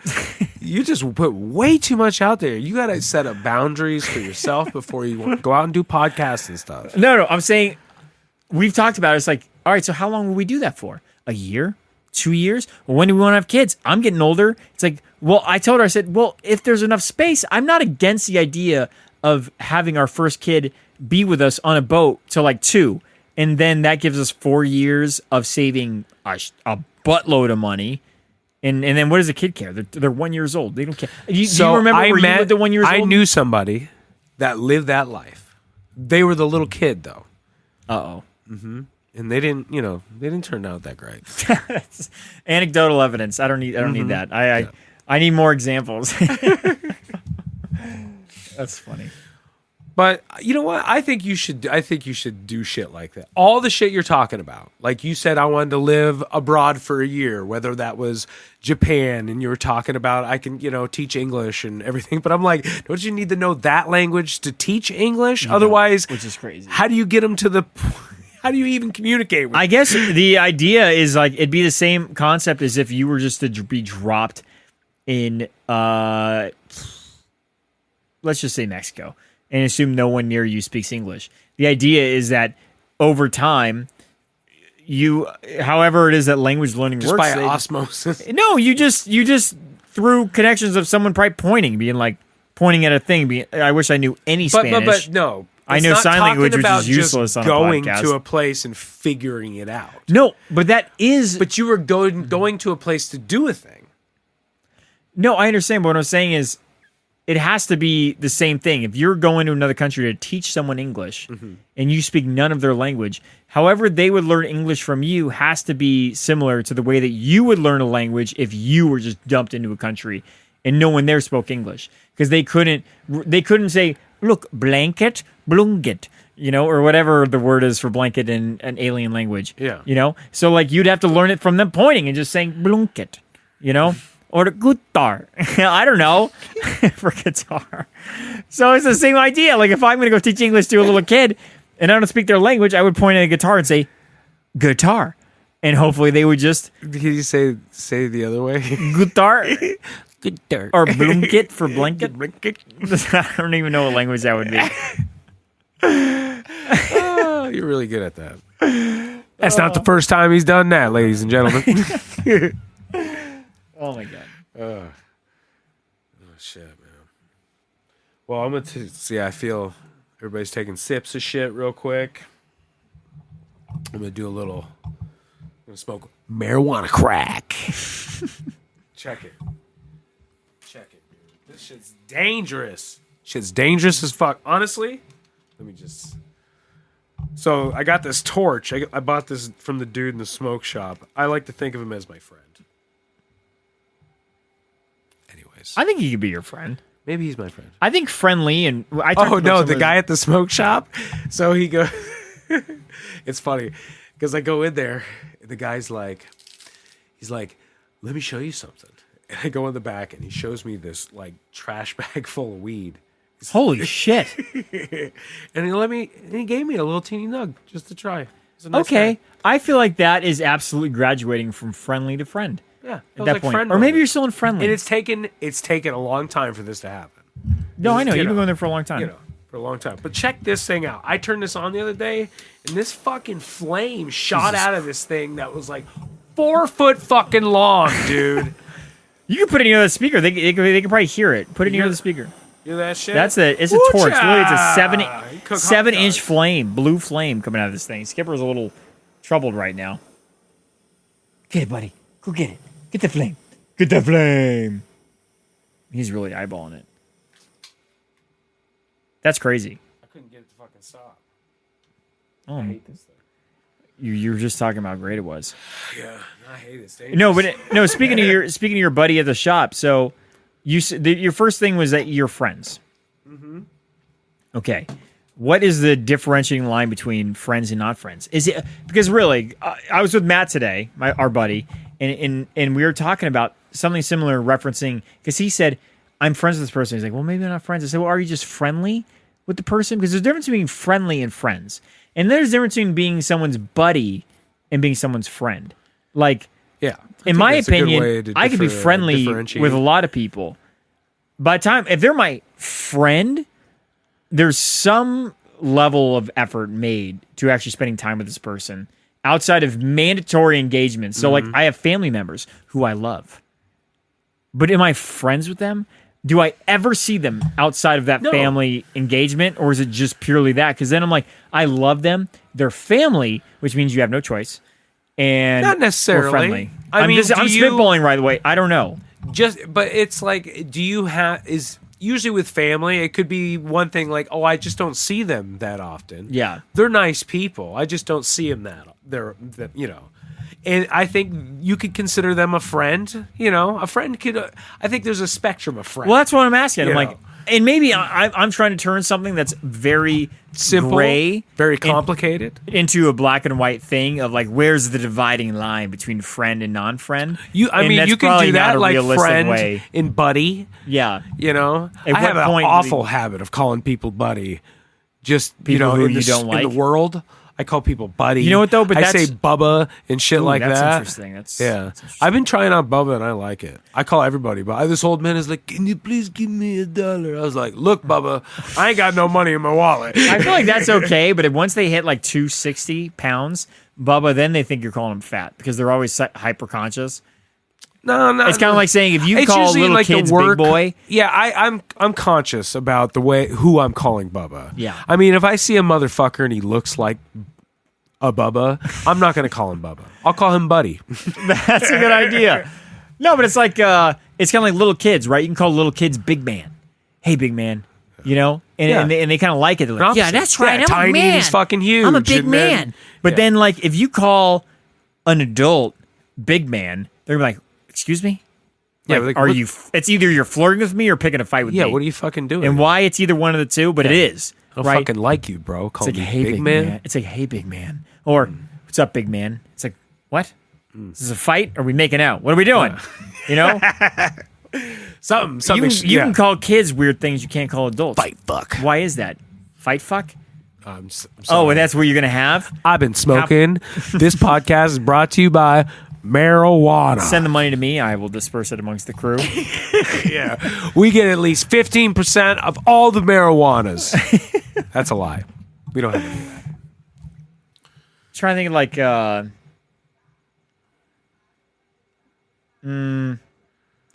you just put way too much out there. You got to set up boundaries for yourself before you go out and do podcasts and stuff. No, I'm saying we've talked about it. It's like, all right, so how long will we do that for? A year? 2 years? Well, when do we want to have kids? I'm getting older. It's like, well, I told her, I said, well, if there's enough space, I'm not against the idea of having our first kid be with us on a boat till 2. And then that gives us 4 years of saving a buttload of money. And then what does a kid care? They're 1 year old. They don't care. Do you remember where you lived at 1 year old? I knew somebody that lived that life. They were the little kid though. Uh-oh. And they didn't turn out that great. Anecdotal evidence. I don't need that. I need more examples. That's funny. But you know what? I think you should do shit like that. All the shit you're talking about. Like you said, I wanted to live abroad for a year, whether that was Japan, and you were talking about I can, teach English and everything. But I'm like, don't you need to know that language to teach English? Otherwise, which is crazy. How do you get them to the? How do you even communicate with I guess the idea is like it'd be the same concept as if you were just to be dropped in let's just say Mexico and assume no one near you speaks English. The idea is that over time however it is that language learning just works by osmosis. No, you just through connections of someone probably pointing at a thing I wish I knew any Spanish. But no. I know sign language, which is useless on a podcast. Going to a place and figuring it out. No, but that is... But you were going to a place to do a thing. No, I understand, but what I'm saying is it has to be the same thing. If you're going to another country to teach someone English and you speak none of their language, however they would learn English from you has to be similar to the way that you would learn a language if you were just dumped into a country and no one there spoke English. Because they couldn't say, look, blanket, blunget, or whatever the word is for blanket in an alien language. Yeah. So like you'd have to learn it from them pointing and just saying blunket, or the guitar. I don't know for guitar. So it's the same idea. Like if I'm going to go teach English to a little kid and I don't speak their language, I would point at a guitar and say guitar. And hopefully they would just... Did you say the other way? Guitar? Guitar. Or blanket for blanket? I don't even know what language that would be. Oh, you're really good at that. That's not the first time he's done that, ladies and gentlemen. Oh, my God. Oh, shit, man. Well, I'm going to see. I feel everybody's taking sips of shit real quick. I'm going to do a little... I'm going to smoke marijuana crack. Check it. This shit's dangerous. Shit's dangerous as fuck. Honestly, let me just... So, I got this torch. I bought this from the dude in the smoke shop. I like to think of him as my friend. Anyways. I think he could be your friend. Maybe he's my friend. I think friendly and... the guy at the smoke shop? So he goes... It's funny, because I go in there, and the guy's like... He's like, let me show you something. And I go in the back, and he shows me this, like, trash bag full of weed. Holy shit. And he gave me a little teeny nug just to try. Nice okay. guy. I feel like that is absolutely graduating from friendly to friend. Yeah. At that point. Or maybe you're still in friendly. And it's taken a long time for this to happen. No, I know. You've been going there for a long time. For a long time. But check this thing out. I turned this on the other day, and this fucking flame shot out of this thing that was like 4 foot fucking long, dude. You can put it near the speaker. They can probably hear it. Put it near the speaker. Hear that shit? It's a torch. Literally, it's a 7-inch flame, blue flame coming out of this thing. Skipper's a little troubled right now. Get it, buddy. Go get it. Get the flame. Get the flame. He's really eyeballing it. That's crazy. I couldn't get it to fucking stop. Oh, I hate this thing. You were just talking about how great it was. Yeah, I hate it. Speaking of your buddy at the shop, so your first thing was that you're friends. Mm-hmm. Okay, what is the differentiating line between friends and not friends? Is it because really, I was with Matt today, our buddy, and we were talking about something similar, referencing because he said I'm friends with this person. He's like, well, maybe I'm not friends. I said, well, are you just friendly with the person? Because there's a difference between friendly and friends. And there's a difference between being someone's buddy and being someone's friend. Like, yeah, in my opinion, I could be friendly with a lot of people. By the time, if they're my friend, there's some level of effort made to actually spending time with this person outside of mandatory engagements. So, like, I have family members who I love. But am I friends with them? Do I ever see them outside of that family engagement, or is it just purely that? Because then I'm like, I love them. They're family, which means you have no choice. And not necessarily. We're friendly. I'm spitballing right away. I don't know. But it's like, do you have usually with family, it could be one thing like, oh, I just don't see them that often. Yeah. They're nice people. I just don't see them And I think you could consider them a friend. A friend could. I think there's a spectrum of friends. Well, that's what I'm asking. I'm You like, know. and maybe I'm trying to turn something that's very Simple, gray, very complicated. into a black and white thing of like, where's the dividing line between friend and non-friend? You That's can probably do not that a like realistic friend way. and buddy. Yeah. I At have what an point do awful we- habit of calling people buddy. Just People who in you don't in like? the world, I call people buddy. You know what, though? But I that's- say Bubba and shit Ooh, like that's that. interesting. That's Yeah, interesting. I've been trying out Bubba and I like it. I call everybody Bubba. This old man is like, "Can you please give me $1?" I was like, "Look, Bubba, I ain't got no money in my wallet." I feel like that's okay, but once they hit like 260 pounds, Bubba, then they think you're calling them fat because they're always hyper conscious. No. It's kind of like saying if you It's call usually little like the kids work- big boy, Yeah, I'm conscious about who I'm calling Bubba. Yeah. I mean, if I see a motherfucker and he looks like a Bubba, I'm not going to call him Bubba. I'll call him Buddy. that's a good idea. No, but it's like it's kind of like little kids, right? You can call little kids big man. Hey, big man. And Yeah. they kind of like it. They're like, Opposite. yeah, that's right. Yeah, I'm tiny a man. is fucking huge. I'm a big and then- man. But then, like, if you call an adult big man, they're gonna be like, excuse me? Yeah, Like, like, are what- you? It's either you're flirting with me or picking a fight with Yeah, me. what are you fucking doing? And why it's either one of the two, but it is. I don't right? fucking like you, bro. Call It's like, me hey, big man. It's like, hey, big man. Or, what's up, big man? It's like, what? Is this a fight? Are we making out? What are we doing? You know? Something. You can call kids weird things you can't call adults. fight fuck. Why is that? Fight fuck? I'm Oh, sorry. and that's what you're going to have? I've been smoking. This podcast is brought to you by marijuana. Send the money to me. I will disperse it amongst the crew. Yeah, we get at least 15% of all the marijuanas. That's a lie. We don't have any of that. Trying to think of like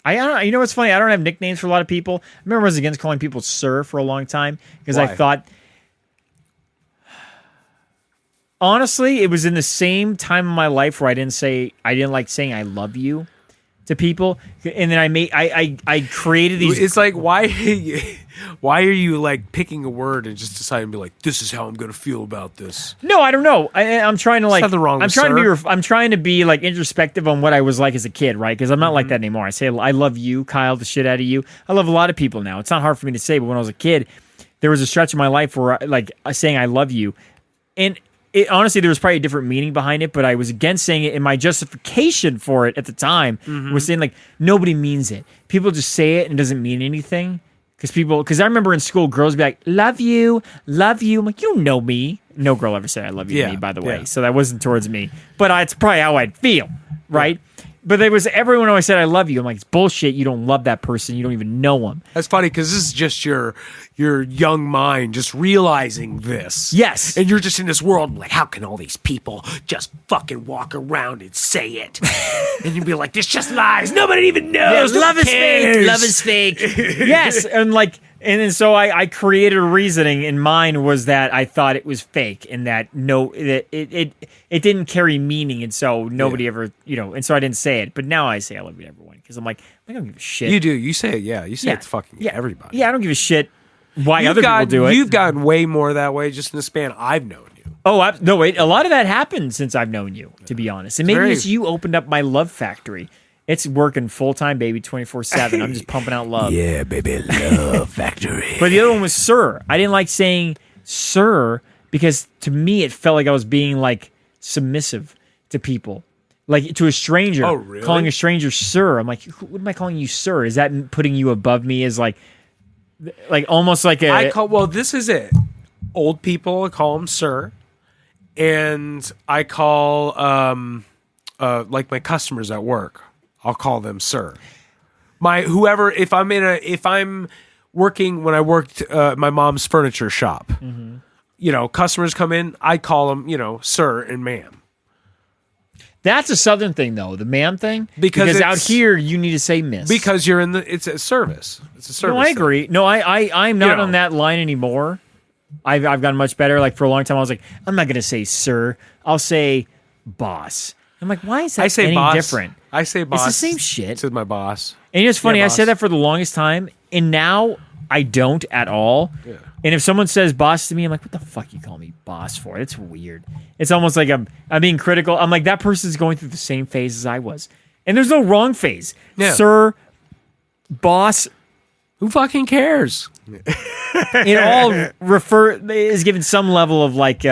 I don't know. You know what's funny? I don't have nicknames for a lot of people. I remember I was against calling people sir for a long time because I Why? thought honestly, it was in the same time in my life where I didn't like saying I love you to people, and then I created these. It's like why are you like picking a word and just deciding to be like, this is how I'm going to feel about this? No, I don't know. I'm trying to like. nothing wrong I'm with trying sir. to be. I'm trying to be like introspective on what I was like as a kid, right? Because I'm not like that anymore. I say I love you, Kyle, the shit out of you. I love a lot of people now. It's not hard for me to say, but when I was a kid, there was a stretch in my life where like saying I love you, and honestly, there was probably a different meaning behind it, but I was against saying it, and my justification for it at the time was saying like nobody means it. People just say it and it doesn't mean anything. Because I remember in school, girls would be like, love you. I'm like, you know me. No girl ever said I love you to Yeah, me, by the way. yeah. So that wasn't towards me. But it's probably how I'd feel, right? But there was everyone always said I love you. I'm like, it's bullshit. You don't love that person. You don't even know them. That's funny because this is just your young mind just realizing this. Yes. And you're just in this world like, how can all these people just fucking walk around and say it? And you'd be like, this just lies. Nobody even knows. Who love is cares? fake. Love is fake. Yes. And then so I created a reasoning, and mine was that I thought it was fake, and that it didn't carry meaning, and so nobody ever, and so I didn't say it. But now I say I love you to everyone because I'm like, I don't give a shit. You do. You say it. Yeah. You say it to fucking everybody. Yeah, I don't give a shit why You've other people do it. You've gotten way more that way just in the span I've known you. Oh, no, wait. A lot of that happened since I've known you, to be honest. And maybe very- it's you opened up my love factory. It's working full-time, baby, 24/7. I'm just pumping out love. Yeah, baby, love factory. But the other one was sir. I didn't like saying sir because to me it felt like I was being like submissive to people. Like to a stranger. Oh, really? Calling a stranger sir. I'm like, what am I calling you sir? Is that putting you above me as like almost like a... Well, this is it. Old people, I call them sir. And I call like my customers at work, I'll call them sir. If I'm working when I worked my mom's furniture shop, customers come in, I call them, sir and ma'am. That's a southern thing though, the man thing. Because out it's- here you need to say miss. Because it's a service. It's a service. No, I thing. agree. No, I'm not You know. on that line anymore. I've gotten much better. Like for a long time I was like, I'm not gonna say sir. I'll say boss. I'm like, why is that I say any boss. different? I say boss. It's the same shit. To my boss. And it's funny, Yeah, I said boss. that for the longest time, and now I don't at all. Yeah. And if someone says boss to me, I'm like, what the fuck you call me boss for? It's weird. It's almost like I'm being critical. I'm like, that person's going through the same phase as I was. And there's no wrong phase. Yeah. Sir, boss, Who fucking cares? it all is given some level of like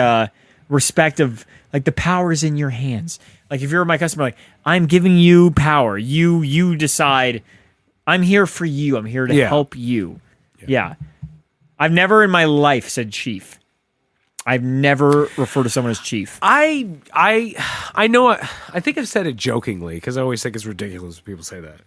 respect of like the power's in your hands. Like if you're my customer, like I'm giving you power. You decide. I'm here for you. I'm here to help you. Yeah. I've never in my life said chief. I've never referred to someone as chief. I know. I think I've said it jokingly because I always think it's ridiculous when people say that.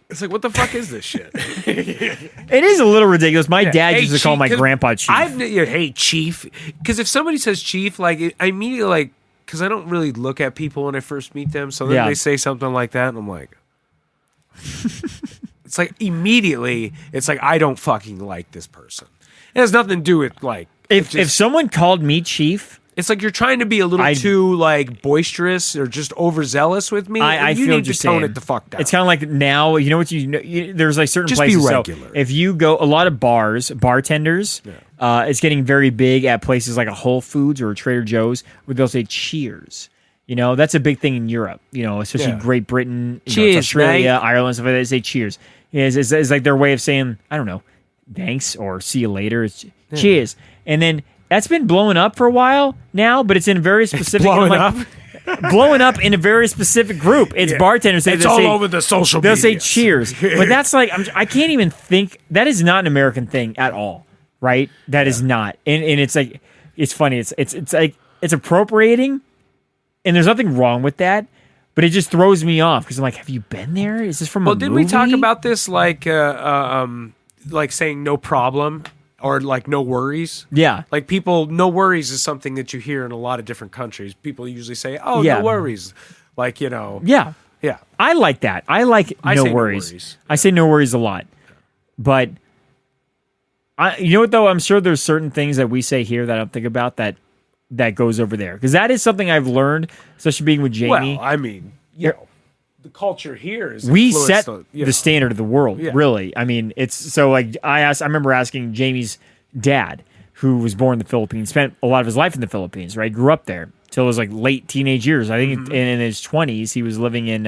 It's like, what the fuck is this shit? It is a little ridiculous. My dad used to call my grandpa chief. Hey, chief. Because if somebody says chief, like I immediately like, because I don't really look at people when I first meet them. So then they say something like that, and I'm like, it's like immediately, it's like I don't fucking like this person. It has nothing to do with like if someone called me chief. It's like you're trying to be a little too like boisterous or just overzealous with me. I you feel need to tone it the fuck down. It's kind of like now, you know what there's like certain just places. Be regular. So if you go, a lot of bartenders, it's getting very big at places like a Whole Foods or a Trader Joe's where they'll say cheers. You know, that's a big thing in Europe. You know, especially Great Britain, cheers, Australia, mate. Ireland, stuff like that. They say cheers. It's like their way of saying, I don't know, thanks or see you later. It's cheers, and then. That's been blowing up for a while now, but it's in a very specific. Blowing up in a very specific group. It's bartenders. It's all over the social media. They'll say cheers, but that's like I can't even think. That is not an American thing at all, right? That is not, and it's like it's funny. It's like it's appropriating, and there's nothing wrong with that, but it just throws me off because I'm like, have you been there? Is this from a movie? Didn't we talk about this like saying no problem? Or like no worries. Yeah. Like people, no worries is something that you hear in a lot of different countries. People usually say, oh, no worries. Like, you know. Yeah. Yeah. I like that. I no worries. I say no worries a lot. But, you know what though? I'm sure there's certain things that we say here that I don't think about that goes over there. Because that is something I've learned, especially being with Jamie. Well, I mean, you know. The culture here is we set the standard of the world, really. I mean, it's so like I remember asking Jamie's dad, who was born in the Philippines, spent a lot of his life in the Philippines, right? Grew up there till his like late teenage years. I think in his 20s, he was living in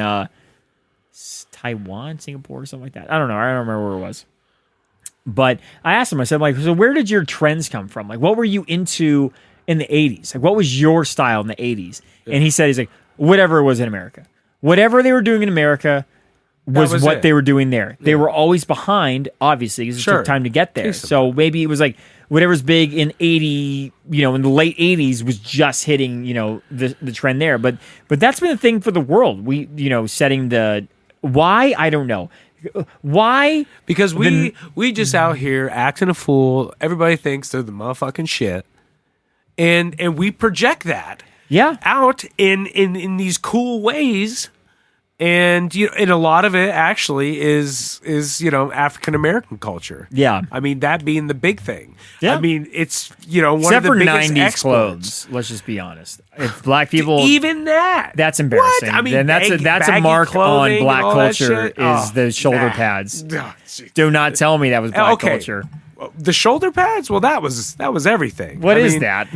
Taiwan, Singapore, or something like that. I don't know. I don't remember where it was. But I asked him, I said, like, so where did your trends come from? Like, what were you into in the 80s? Like, what was your style in the 80s? And he said, he's like, whatever it was in America. Whatever they were doing in America was what they were doing there. Yeah. They were always behind, obviously, because it took time to get there. So maybe it was like whatever's big in in the late 80s was just hitting, the trend there. But that's been a thing for the world. We, setting the why, I don't know. Why? Because we just out here acting a fool. Everybody thinks they're the motherfucking shit. And we project that. Yeah, out in these cool ways, and and a lot of it actually is African American culture. Yeah, I mean that being the big thing. Yeah, I mean it's one except of the for biggest 90s exports. Clothes. Let's just be honest. If black people even that's embarrassing. What? I mean, then that's a mark on black culture is the shoulder pads. Do not tell me that was black culture. The shoulder pads? Well, that was everything. What is that?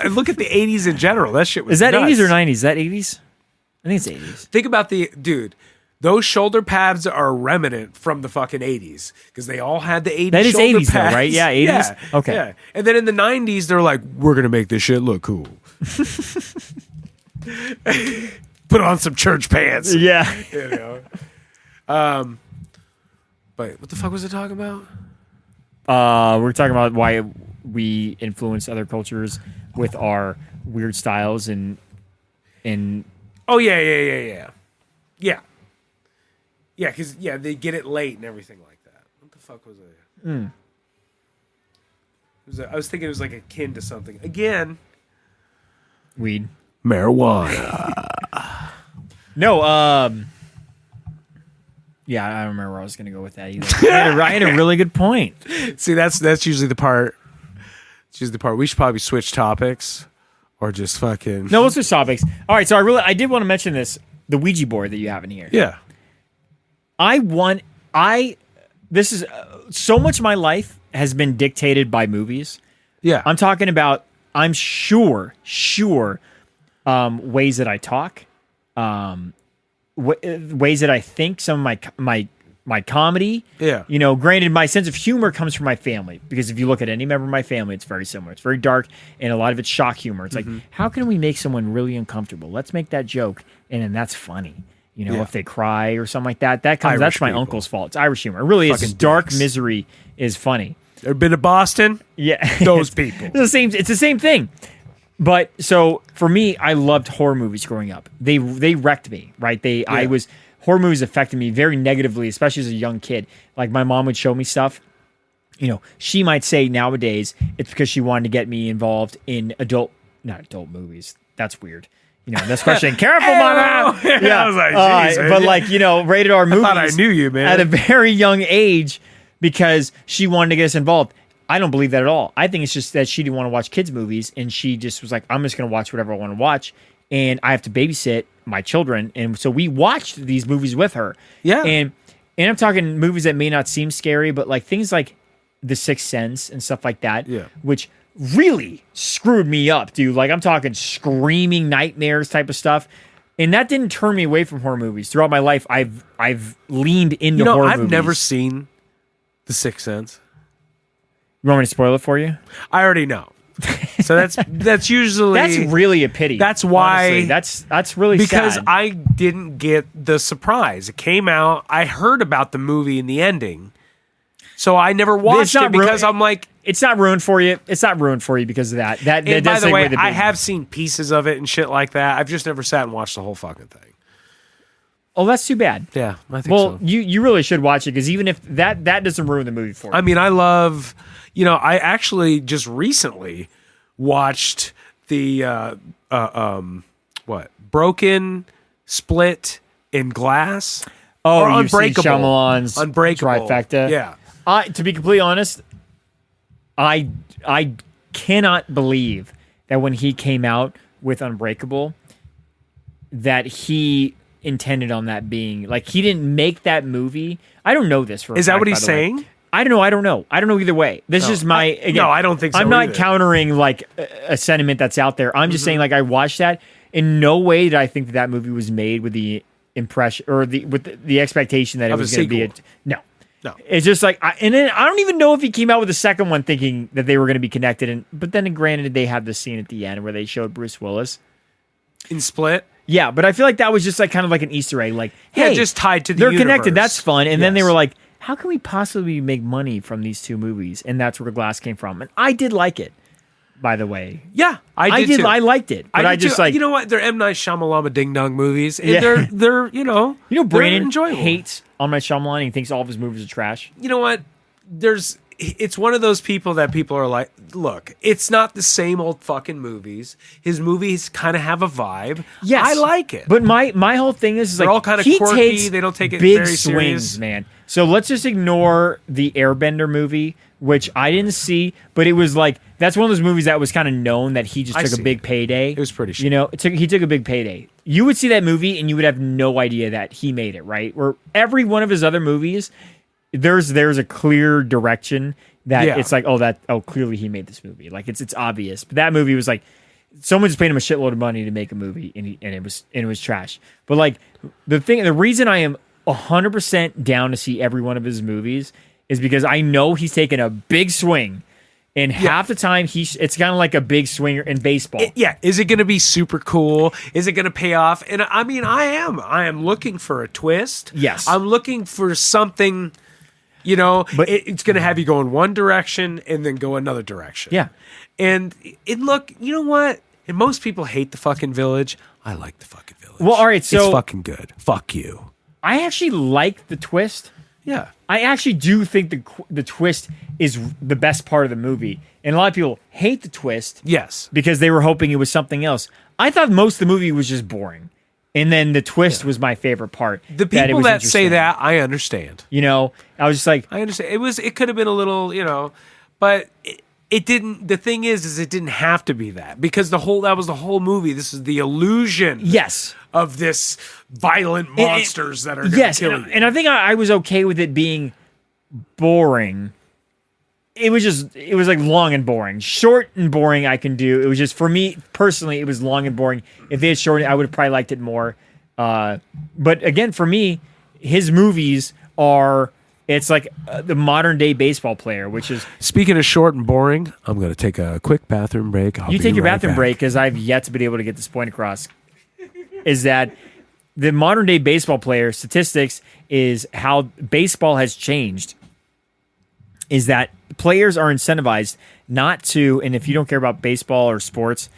Look at the 80s in general. That shit was Is that nuts. 80s or 90s? Is that 80s? I think it's 80s. Think about those shoulder pads are a remnant from the fucking 80s because they all had the 80s That is shoulder 80s pads. though, right? Yeah, 80s? Yeah, okay. Yeah. And then in the 90s, they're like, we're going to make this shit look cool. Put on some church pants. Yeah. But what the fuck was I talking about? We're talking about why we influence other cultures with our weird styles and oh yeah, because they get it late and everything like that. What the fuck was I? I was thinking it was like akin to something again. Weed, marijuana. No, yeah, I don't remember where I was going to go with that either. I had a really good point. See, that's usually the part. It's usually the part. We should probably switch topics, or just fucking. No, let's switch topics. All right, so I did want to mention this, the Ouija board that you have in here. Yeah. This is so much of my life has been dictated by movies. Yeah. I'm talking about, I'm sure, ways that I talk, ways that I think, some of my comedy. Yeah. You know, granted, my sense of humor comes from my family, because if you look at any member of my family, it's very similar. It's very dark, and a lot of it's shock humor. It's like, how can we make someone really uncomfortable? Let's make that joke, and then that's funny. You know, if they cry or something like that, that's my uncle's fault. It's Irish humor. It really is. Dark misery is funny. Ever been to Boston? Yeah. Those people. It's the same thing. But so for me, I loved horror movies growing up. They wrecked me, right? Horror movies affected me very negatively, especially as a young kid. Like, my mom would show me stuff. You know, she might say nowadays it's because she wanted to get me involved in not adult movies. That's weird. You know, that's question. Careful, mama. Yeah, I was like, jeez, but like, you know, rated R movies. I thought I knew you, man. At a very young age, because she wanted to get us involved. I don't believe that at all. I think it's just that she didn't want to watch kids' movies, and she just was like, I'm just going to watch whatever I want to watch, and I have to babysit my children. And so we watched these movies with her. Yeah. And I'm talking movies that may not seem scary, but like things like The Sixth Sense and stuff like that, which really screwed me up, dude. Like, I'm talking screaming nightmares type of stuff. And that didn't turn me away from horror movies. Throughout my life, I've leaned into horror movies. I've never seen The Sixth Sense. You want me to spoil it for you? I already know. So that's usually that's really a pity. That's why honestly. That's really because sad. I didn't get the surprise. It came out. I heard about the movie and the ending, so I never watched it because I'm like, it's not ruined for you. It's not ruined for you because of that. And by the way, I have seen pieces of it and shit like that. I've just never sat and watched the whole fucking thing. Oh, that's too bad. Yeah, I think so. so. You really should watch it, because even if that doesn't ruin the movie for you. I mean, I love. You know, I actually just recently watched the Broken, Split, in Glass. Oh, or you've seen Unbreakable. Shyamalan's Unbreakable. trifecta. Yeah. To be completely honest, I cannot believe that when he came out with Unbreakable, that he intended on that being like, he didn't make that movie. I don't know this for a Is that fact, what he's by the way. saying? I don't know either way. This is just my no, I don't think so I'm not either. countering like a sentiment that's out there. I'm just saying, like, I watched that. In no way did I think that movie was made with the impression or the expectation that it was going to be no. It's just like, and then I don't even know if he came out with the second one thinking that they were going to be connected. But then, granted, they had the scene at the end where they showed Bruce Willis in Split. Yeah, but I feel like that was just like kind of like an Easter egg. Like, hey, just tied to the they're universe. connected. That's fun. And then they were like, how can we possibly make money from these two movies? And that's where Glass came from. And I did like it, by the way. Yeah, I did too. I liked it. But I just too. like, you know what? They're M. Night Shyamalan ding dong movies. And they're Brandon enjoyable. hates M. Night Shyamalan. He thinks all of his movies are trash. You know what? It's one of those people that people are like, look, it's not the same old fucking movies. His movies kind of have a vibe. Yes, I like it. But my whole thing is they're like, all kind of he quirky. takes They don't take it big very swings, serious, man. So let's just ignore the Airbender movie, which I didn't see, but it was like, that's one of those movies that was kind of known that he just took a big payday. It was pretty shit. You know, he took a big payday. You would see that movie and you would have no idea that he made it, right? Where every one of his other movies, there's a clear direction that it's like, clearly he made this movie. Like, it's obvious. But that movie was like, someone just paid him a shitload of money to make a movie, and it was trash. But like, the reason I am 100% down to see every one of his movies is because I know he's taken a big swing, and half the time it's kind of like a big swinger in baseball. Is it going to be super cool? Is it going to pay off? And I mean, I am looking for a twist. Yes, I'm looking for something. You know, but it's going to have you go in one direction and then go another direction. Yeah, and look, you know what? And most people hate the fucking Village. I like the fucking Village. Well, all right, so it's fucking good. Fuck you. I actually like the twist. Yeah. I actually do think the twist is the best part of the movie. And a lot of people hate the twist. Yes. Because they were hoping it was something else. I thought most of the movie was just boring. And then the twist was my favorite part. The people that say that, I understand. You know, I was just like, I understand. It could have been a little, but it didn't. The thing is it didn't have to be that, because that was the whole movie. This is the illusion. Yes. Of this violent monsters that are going to kill you. And I think I was okay with it being boring. It was like long and boring. Short and boring I can do. It was just, for me personally, it was long and boring. If they had shortened it, I would have probably liked it more. But again, for me, his movies are, it's like the modern day baseball player, which is... Speaking of short and boring, I'm going to take a quick bathroom break. You take your bathroom break, because I've yet to be able to get this point across, is that the modern day baseball player statistics is how baseball has changed, is that players are incentivized not to, and if you don't care about baseball or sports,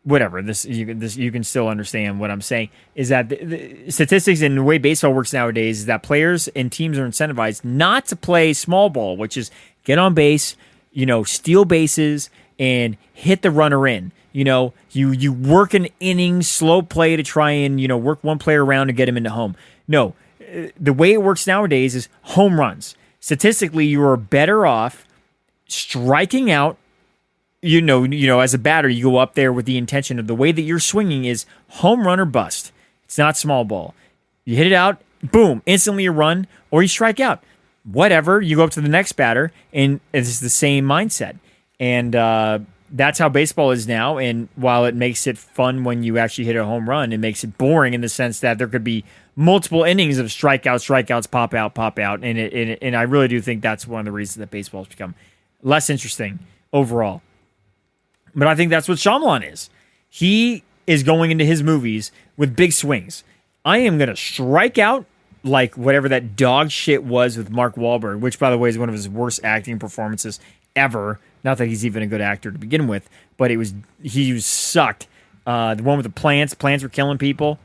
whatever, you can still understand what I'm saying, is that the statistics and the way baseball works nowadays is that players and teams are incentivized not to play small ball, which is get on base, steal bases and hit the runner in. You work an inning, slow play to try and, work one player around to get him into home. No, the way it works nowadays is home runs. Statistically, you are better off striking out. As a batter, you go up there with the intention of the way that you're swinging is home run or bust. It's not small ball. You hit it out, boom, instantly a run, or you strike out. Whatever, you go up to the next batter, and it's the same mindset. And that's how baseball is now. And while it makes it fun when you actually hit a home run, it makes it boring in the sense that there could be multiple innings of strikeouts, pop out. And I really do think that's one of the reasons that baseball has become less interesting overall. But I think that's what Shyamalan is. He is going into his movies with big swings. I am going to strike out like whatever that dog shit was with Mark Wahlberg, which, by the way, is one of his worst acting performances ever. Not that he's even a good actor to begin with, but he sucked. The one with the plants were killing people.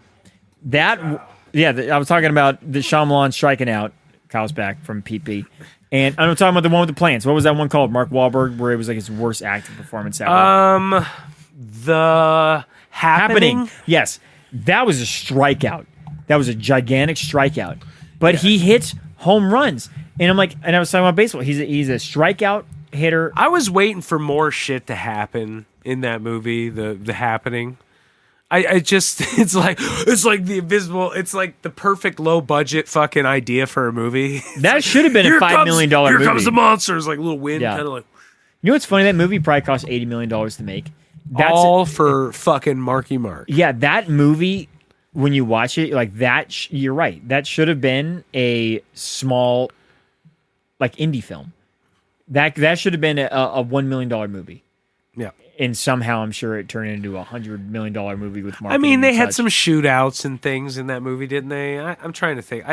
I was talking about the Shyamalan striking out. Kyle's back from PP. And I'm talking about the one with the plants. What was that one called? Mark Wahlberg, where it was like his worst acting performance ever. The Happening? Yes. That was a strikeout. That was a gigantic strikeout. But he hits home runs. And I was talking about baseball. He's a strikeout hitter. I was waiting for more shit to happen in that movie, The Happening. It's like the invisible. It's like the perfect low budget fucking idea for a movie. That should have been a $5 million movie. Here comes the monsters, like little wind, kind of like. You know what's funny? That movie probably cost $80 million to make. That's all for fucking Marky Mark. Yeah, that movie, when you watch it, like that, you're right. That should have been a small, like indie film. That should have been a $1 million movie. Yeah. And somehow I'm sure it turned into a $100 million movie with marketing. I mean, they had such. some shootouts and things in that movie, didn't they? I'm trying to think.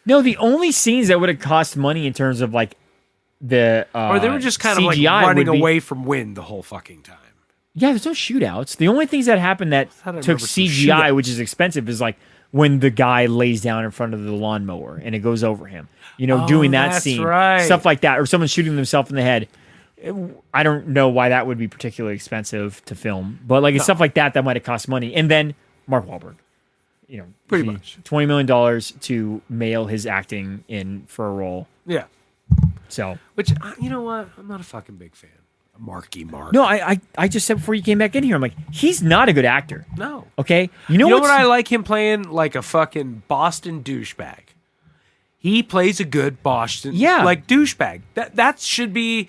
No, the only scenes that would have cost money in terms of like the or they were just kind CGI of like running away from wind the whole fucking time. Yeah, there's no shootouts. The only things that happened that took CGI, which is expensive, is like when the guy lays down in front of the lawnmower and it goes over him. Doing that scene, right. Stuff like that, or someone shooting themselves in the head. I don't know why that would be particularly expensive to film, but it's stuff like that might have cost money. And then Mark Wahlberg, pretty much $20 million to mail his acting in for a role. Yeah. So, which you know what, I'm not a fucking big fan. Marky Mark. No, I just said before you came back in here, I'm like, he's not a good actor. No. Okay. You know what I like him playing? Like a fucking Boston douchebag. He plays a good Boston douchebag. That should be.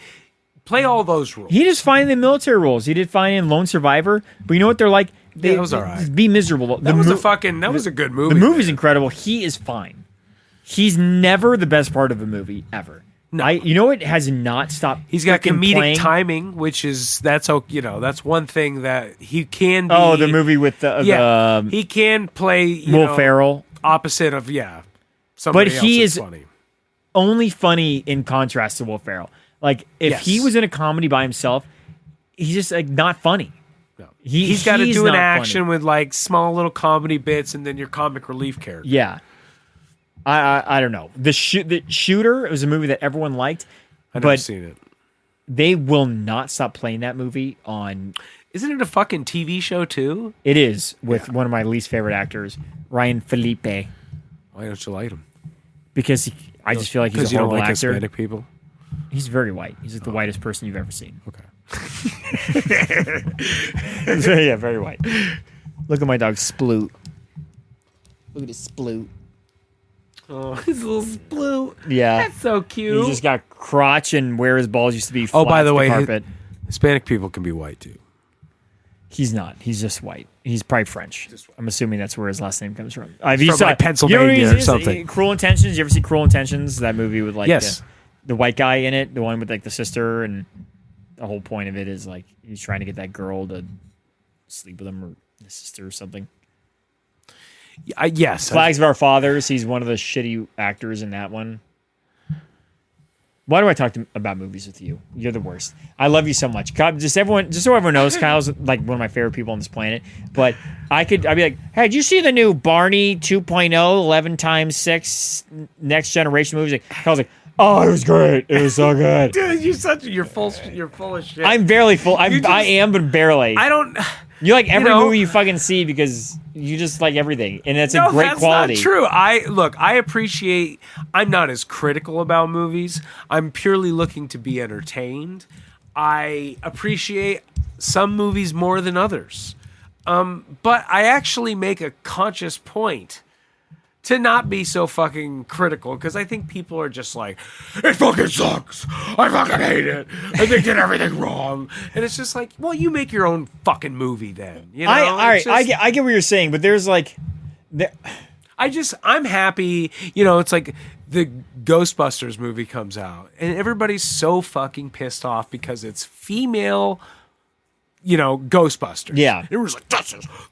Play all those roles. He just fine in the military roles. He did fine in Lone Survivor. But you know what? They're like, that was all right. Be miserable. That was a good movie. The movie's incredible. He is fine. He's never the best part of a movie ever. No. It has not stopped. He's got comedic playing. Timing, which is that's one thing that he can be. Oh, the movie with he can play Will Ferrell opposite of but he is funny. Only funny in contrast to Will Ferrell. Like if he was in a comedy by himself, he's just like not funny. No. He's got to do an action with like small little comedy bits and then your comic relief character. Yeah. I don't know. The Shooter was a movie that everyone liked. I've never seen it. They will not stop playing that movie on. Isn't it a fucking TV show too? It is with one of my least favorite actors, Ryan Felipe. Why don't you like him? Because I just feel like he's a horrible actor. Because you don't like Hispanic people? He's very white. He's like the whitest person you've ever seen. Okay. Yeah, very white. Look at my dog Sploot. Look at his Sploot. Oh, his little sploot. Yeah. That's so cute. He just got crotch and where his balls used to be. Oh, by flat the to way, carpet. Hispanic people can be white too. He's not. He's just white. He's probably French. I'm assuming that's where his last name comes from. From, like, Pennsylvania or something. Cruel Intentions. You ever see Cruel Intentions? That movie with like Yes. the white guy in it, the one with like the sister, and the whole point of it is like he's trying to get that girl to sleep with him or the sister or something. Yes. Flags of Our Fathers. He's one of the shitty actors in that one. Why do I talk about movies with you? You're the worst. I love you so much. Just so everyone knows, Kyle's like one of my favorite people on this planet. But I'd be like, hey, did you see the new Barney 2.0 11 times 6 Next Generation movies? Like, Kyle's like, oh, it was great. It was so good. Dude, you're full of shit. I'm barely full. I am, but barely. I don't. You like every movie you fucking see because you just like everything, and that's a great quality. That's not true. I appreciate. I'm not as critical about movies. I'm purely looking to be entertained. I appreciate some movies more than others, but I actually make a conscious point to not be so fucking critical, because I think people are just like, it fucking sucks. I fucking hate it. And they did everything wrong. And it's just like, well, you make your own fucking movie then. You know? I get what you're saying, but there's like, I'm happy. You know, it's like the Ghostbusters movie comes out, and everybody's so fucking pissed off because it's female, you know, Ghostbusters. Yeah. It was like,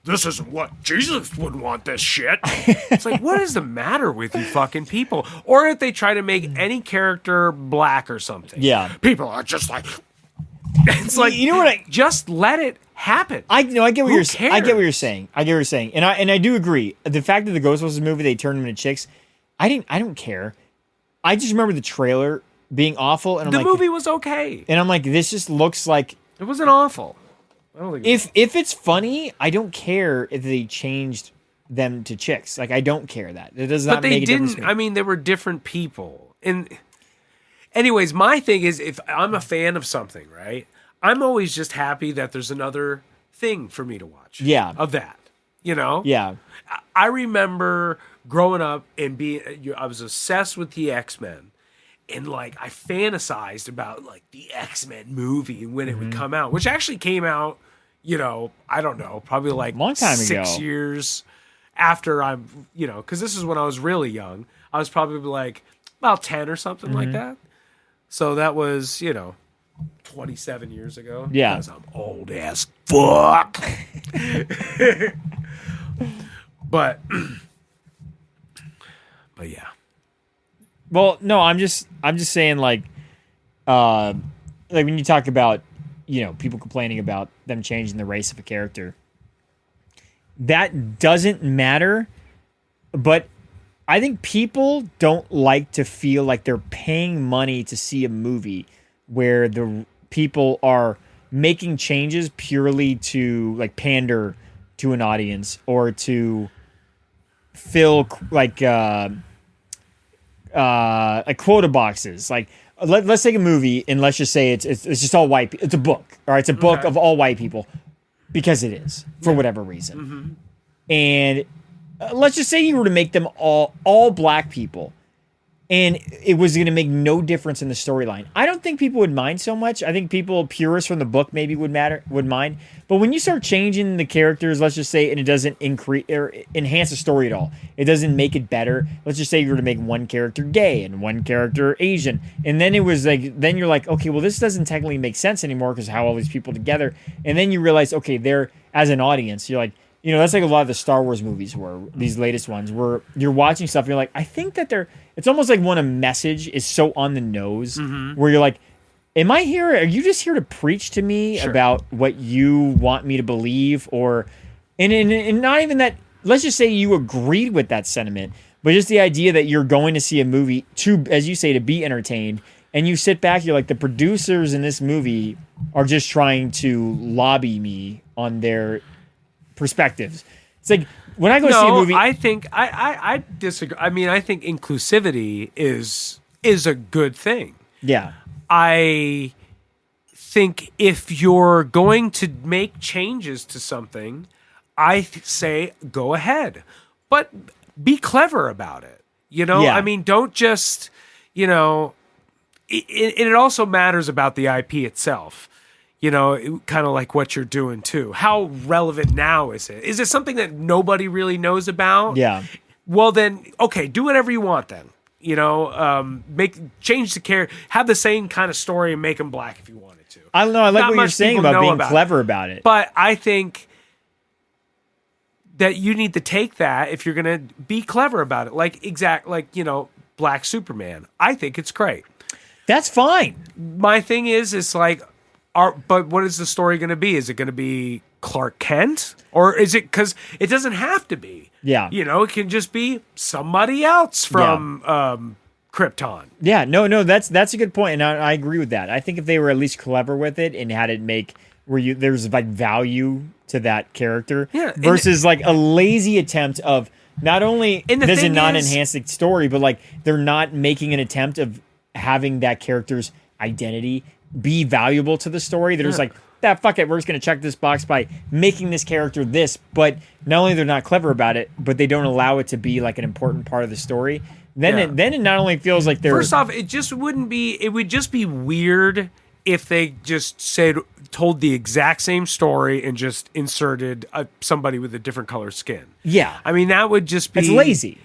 this isn't what Jesus would want this shit. It's like, what is the matter with you fucking people? Or if they try to make any character black or something. Yeah. People are just like, it's like, you know what? Just let it happen. I get what Who you're cares? I get what you're saying. And I do agree. The fact that the Ghostbusters movie they turned them into chicks, I don't care. I just remember the trailer being awful, and The movie was okay. and I'm like, this just looks like It wasn't awful. I don't think if it's funny, I don't care if they changed them to chicks. Like, I don't care that. It does not but they make a difference to didn't. me. I mean, they were different people. And anyways, my thing is, if I'm a fan of something, right, I'm always just happy that there's another thing for me to watch. Yeah. Of that, you know. Yeah. I remember growing up and I was obsessed with the X-Men. And like I fantasized about like the X-Men movie and when it would come out, which actually came out, you know, I don't know, probably like Long time 6 ago. years after I'm, you know, because this is when I was really young. I was probably like about 10 or something like that. So that was, you know, 27 years ago. Yeah. Because I'm old as fuck. but yeah. Well, no, I'm just saying like when you talk about, you know, people complaining about them changing the race of a character, that doesn't matter. But I think people don't like to feel like they're paying money to see a movie where the people are making changes purely to like pander to an audience or to fill like quota boxes. Like let's take a movie and let's just say it's just all white. It's a book, all right. It's a book of all white people because it is for whatever reason. And let's just say you were to make them all black people, and it was going to make no difference in the storyline. I don't think people would mind so much. I think people purists from the book maybe would mind. But when you start changing the characters, let's just say, and it doesn't increase or enhance the story at all, it doesn't make it better. Let's just say you were to make one character gay and one character Asian, and then it was like, then you're like, okay, well, this doesn't technically make sense anymore because how all these people together, and then you realize, okay, they're as an audience, you're like, you know, that's like a lot of the Star Wars movies were these latest ones where you're watching stuff and you're like, I think that it's almost like when a message is so on the nose where you're like, am I here? Are you just here to preach to me about what you want me to believe? Or, and not even that, let's just say you agreed with that sentiment, but just the idea that you're going to see a movie to, as you say, to be entertained, and you sit back, you're like, the producers in this movie are just trying to lobby me on their perspectives. It's like when I go see a movie, I think I disagree. I mean, I think inclusivity is a good thing. Yeah. I think if you're going to make changes to something, I say go ahead, but be clever about it. You know, Yeah. I mean, don't just, you know, it also matters about the IP itself. You know, kind of like what you're doing too. How relevant now is it? Is it something that nobody really knows about? Yeah. Well, then, okay, do whatever you want then. You know, change the character, have the same kind of story and make him black if you wanted to. I don't know. I like Not what you're much saying people about know being clever about it. But I think that you need to take that if you're going to be clever about it. Like, you know, Black Superman. I think it's great. That's fine. My thing is like, but what is the story going to be? Is it going to be Clark Kent? Or is it, because it doesn't have to be. Yeah. You know, it can just be somebody else from Krypton. Yeah, no, that's a good point, and I agree with that. I think if they were at least clever with it and had it make where there's like value to that character, versus like a lazy attempt of not only does it not enhance the story, but like they're not making an attempt of having that character's identity be valuable to the story. They're just like, fuck it, we're just gonna check this box by making this character this. But not only they're not clever about it, but they don't allow it to be like an important part of the story. Then it not only feels like they're first off, it would just be weird if they just told the exact same story and just inserted somebody with a different color skin. Yeah, I mean that would just be it's lazy.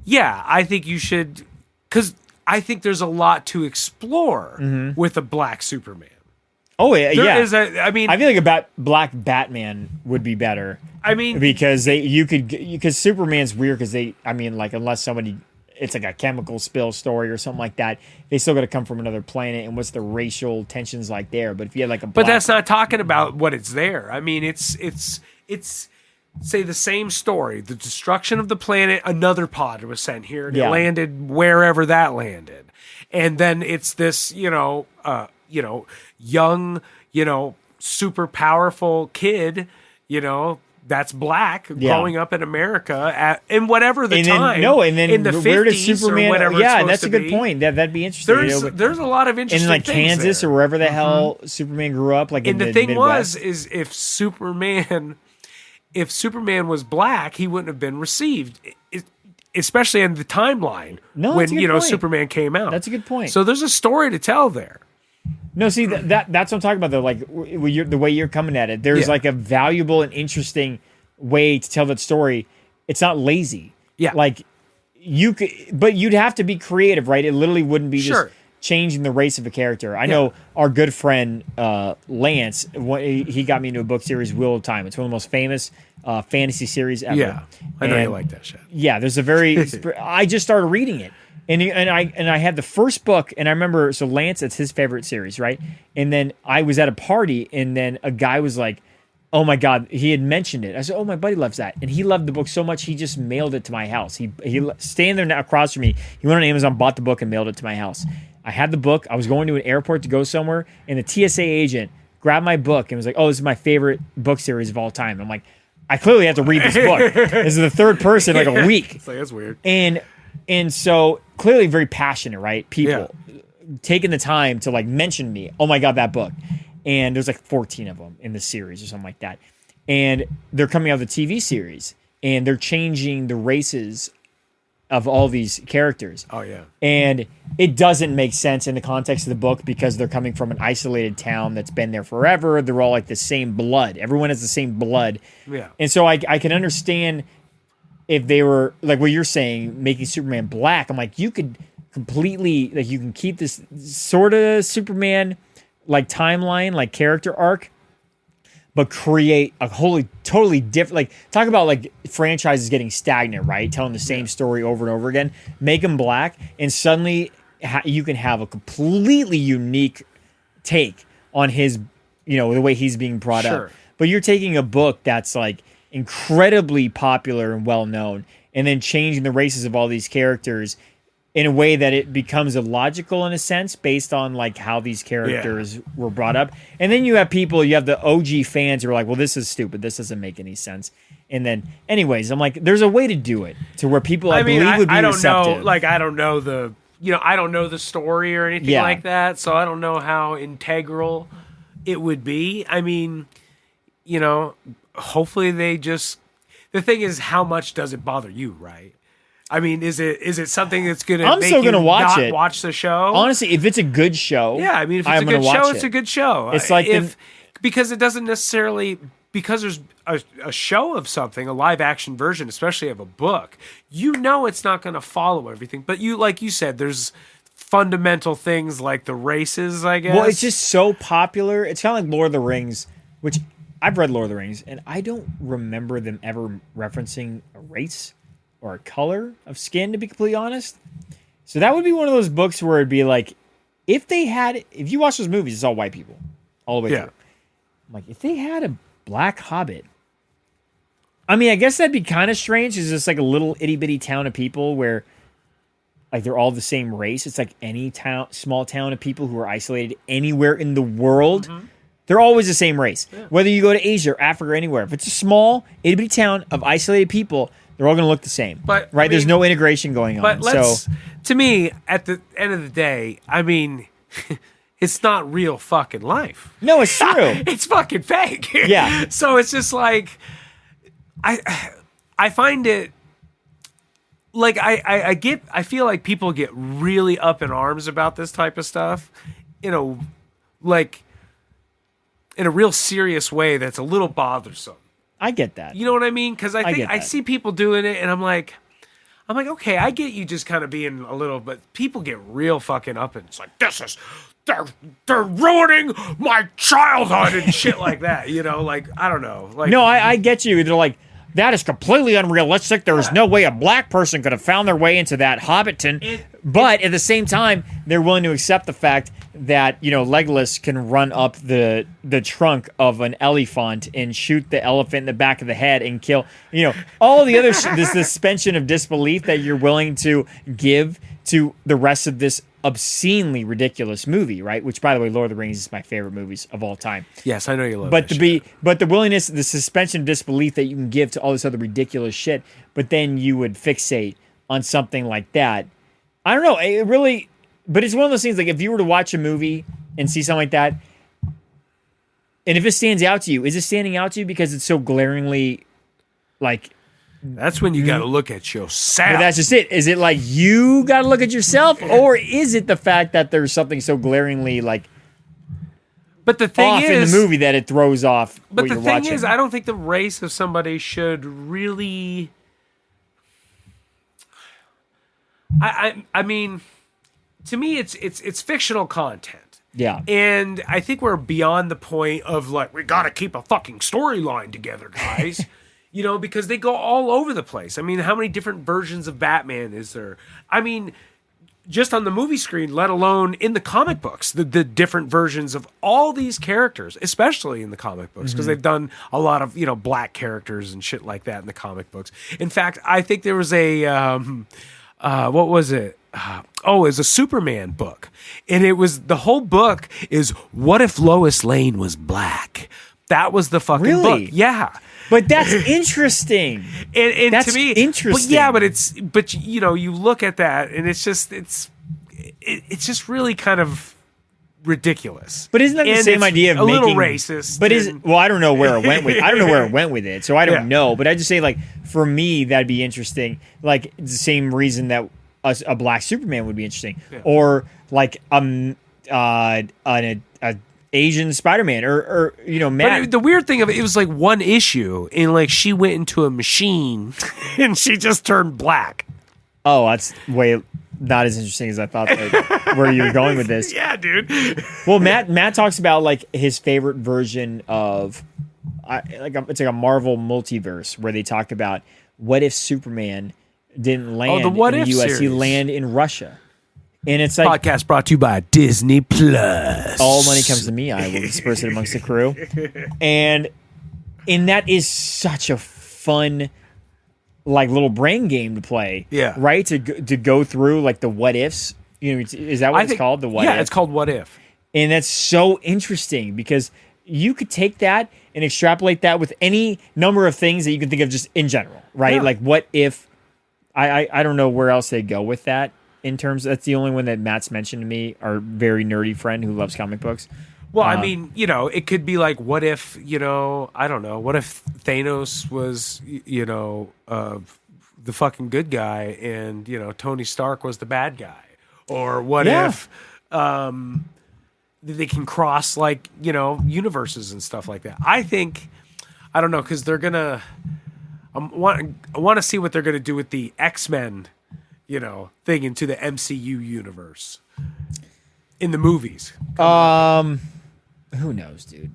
Yeah, I think you should, because I think there's a lot to explore with a Black Superman. Oh yeah, There is I feel like a Black Batman would be better. I mean, because because Superman's weird because like unless somebody, it's like a chemical spill story or something like that, they still got to come from another planet, and what's the racial tensions like there? But if you had like but that's not talking about what it's there. I mean, it's say the same story, the destruction of the planet, another pod was sent here and it landed wherever that landed, and then it's this young, super powerful kid, that's black growing up in America in whatever the time. In the 50s or whatever. Yeah, and that's a good point. That'd be interesting. There's a lot of interesting things in like Kansas there. or wherever the hell Superman grew up. Like, and in the thing Midwest. is if Superman was black, he wouldn't have been received, especially in the timeline when point. Superman came out. That's a good point. So there's a story to tell there. No, see that's what I'm talking about though. Like the way you're coming at it, there's like a valuable and interesting way to tell that story. It's not lazy. Yeah, like you could, but you'd have to be creative, right? It literally wouldn't be just changing the race of a character. I know our good friend Lance. He got me into a book series, Wheel of Time. It's one of the most famous fantasy series ever. Yeah, I know you like that shit. Yeah, there's a very. I just started reading it. And I had the first book, and I remember, so Lance, it's his favorite series, right? And then I was at a party, and then a guy was like, oh my God, he had mentioned it. I said, oh, my buddy loves that. And he loved the book so much, he just mailed it to my house. He standing there across from me, he went on Amazon, bought the book, and mailed it to my house. I had the book. I was going to an airport to go somewhere, and the TSA agent grabbed my book and was like, oh, this is my favorite book series of all time. I'm like, I clearly have to read this book. This is the third person in like a week. It's like, that's weird. And so clearly very passionate, right? People taking the time to like mention me. Oh my God, that book. And there's like 14 of them in the series or something like that. And they're coming out of the TV series and they're changing the races of all these characters. Oh yeah. And it doesn't make sense in the context of the book because they're coming from an isolated town that's been there forever. They're all like the same blood. Everyone has the same blood. Yeah. And so I can understand if they were like what you're saying, making Superman black. I'm like, you could completely, like, you can keep this sort of Superman like timeline, like character arc, but create a totally different, like, talk about like franchises getting stagnant, right? Telling the same story over and over again. Make him black, and suddenly you can have a completely unique take on his, the way he's being brought up. But you're taking a book that's like incredibly popular and well known, and then changing the races of all these characters in a way that it becomes illogical in a sense based on like how these characters were brought up. And then you have the OG fans who are like, well, this is stupid, this doesn't make any sense. And then anyways, I'm like, there's a way to do it to where people I believe would be receptive. I don't know the story or anything like that, so I don't know how integral it would be. I mean, hopefully they just, the thing is, how much does it bother you, right? I mean, is it something that's gonna I'm make still you gonna watch not it. watch the show? Honestly, if it's a good show, Yeah, I mean, if it's I'm a gonna good watch show, it. it's a good show. It's like because it doesn't necessarily because there's a show of something, a live action version, especially of a book. You know, it's not going to follow everything, but like you said, there's fundamental things like the races. I guess. Well, it's just so popular. It's kind of like Lord of the Rings, which I've read Lord of the Rings, and I don't remember them ever referencing a race or a color of skin, to be completely honest. So that would be one of those books where it'd be like, if you watch those movies, it's all white people, all the way through. I'm like, if they had a black hobbit, I mean, I guess that'd be kind of strange. It's just like a little itty bitty town of people where, like, they're all the same race. It's like any small town of people who are isolated anywhere in the world. Mm-hmm. They're always the same race. Yeah. Whether you go to Asia or Africa or anywhere, if it's a small itty bitty town of isolated people, they're all going to look the same. But right, I mean, there's no integration going on. But to me, at the end of the day, I mean. It's not real fucking life. No, it's true. It's fucking fake. Yeah. So it's just like, I find it like I feel like people get really up in arms about this type of stuff, like in a real serious way that's a little bothersome. I get that. You know what I mean? Because I see people doing it, and I'm like, okay, I get you just kind of being a little, but people get real fucking up, and it's like, they're ruining my childhood and shit like that. Like, I don't know. Like, no, I get you. They're like, that is completely unrealistic. There is no way a black person could have found their way into that Hobbiton. But at the same time, they're willing to accept the fact that, Legolas can run up the trunk of an elephant and shoot the elephant in the back of the head and kill, all the other this suspension of disbelief that you're willing to give to the rest of this obscenely ridiculous movie, right? Which, by the way, Lord of the Rings is my favorite movies of all time. Yes, I know you love but it. But the willingness, the suspension of disbelief that you can give to all this other ridiculous shit, but then you would fixate on something like that. I don't know. It really, but it's one of those things, like, if you were to watch a movie and see something like that, and if it stands out to you, is it standing out to you because it's so glaringly, like... That's when you got to look at yourself. But that's just it. Is it like you got to look at yourself, or is it the fact that there's something so glaringly but the thing off is, in the movie that it throws off? But what the you're thing watching? is, I don't think the race of somebody should really. I mean, to me, it's fictional content. Yeah. And I think we're beyond the point of like, we got to keep a fucking storyline together, guys. Because they go all over the place. I mean, how many different versions of Batman is there? I mean, just on the movie screen, let alone in the comic books, the different versions of all these characters, especially in the comic books, because they've done a lot of, black characters and shit like that in the comic books. In fact, I think there was what was it? It was a Superman book. And the whole book is, what if Lois Lane was black? That was the fucking book. Yeah. But that's interesting. and that's to me, interesting. But yeah, but you look at that and it's just really kind of ridiculous. But isn't that the same idea of a making, little racist? But I don't know where it went with. I don't know where it went with it, so I don't know. But I just say, like, for me, that'd be interesting. Like, the same reason that a black Superman would be interesting, or like an Asian Spider-Man, or Matt. But the weird thing of it was like one issue, and like she went into a machine and she just turned black. Oh, that's way not as interesting as I thought. Where you were going with this? Yeah, dude. Well, Matt talks about like his favorite version of it's like a Marvel multiverse where they talk about what if Superman didn't land in the U.S. series. He land in Russia. And it's like, podcast brought to you by Disney Plus. All money comes to me. I will disperse it amongst the crew. And that is such a fun, like, little brain game to play. Yeah. Right? To go through like the what ifs. Is that what it's called? The what if? Yeah, it's called What If. And that's so interesting because you could take that and extrapolate that with any number of things that you can think of just in general, right? Yeah. Like, what if I don't know where else they go with that. In terms, that's the only one that Matt's mentioned to me, our very nerdy friend who loves comic books. Well, I mean, it could be like, what if, I don't know, what if Thanos was, the fucking good guy and, Tony Stark was the bad guy? Or what Yeah. if they can cross, like, universes and stuff like that? I don't know, because they're going to... I want to see what they're going to do with the X-Men, thing into the MCU universe in the movies. Who knows, dude?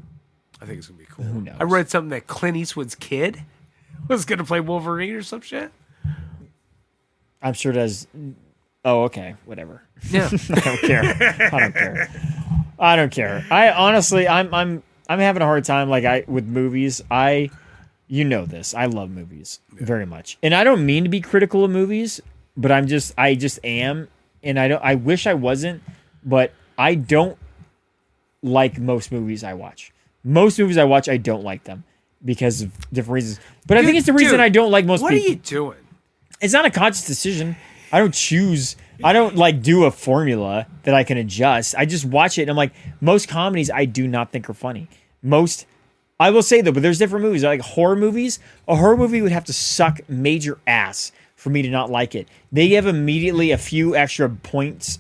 I think it's going to be cool. Who knows? I read something that Clint Eastwood's kid was going to play Wolverine or some shit. I'm sure it does. Oh, okay. Whatever. Yeah. I don't care. I don't care. I honestly, I'm having a hard time with movies. You know this. I love movies very much. And I don't mean to be critical of movies, but I just am. And I wish I wasn't, but I don't like most movies I watch. Most movies I watch, I don't like them because of different reasons. But I think it's the reason I don't like most people. What are you doing? It's not a conscious decision. I don't choose. I don't do a formula that I can adjust. I just watch it and I'm like, most comedies I do not think are funny. I will say though, but there's different movies. Like horror movies. A horror movie would have to suck major ass for me to not like it. They have immediately a few extra points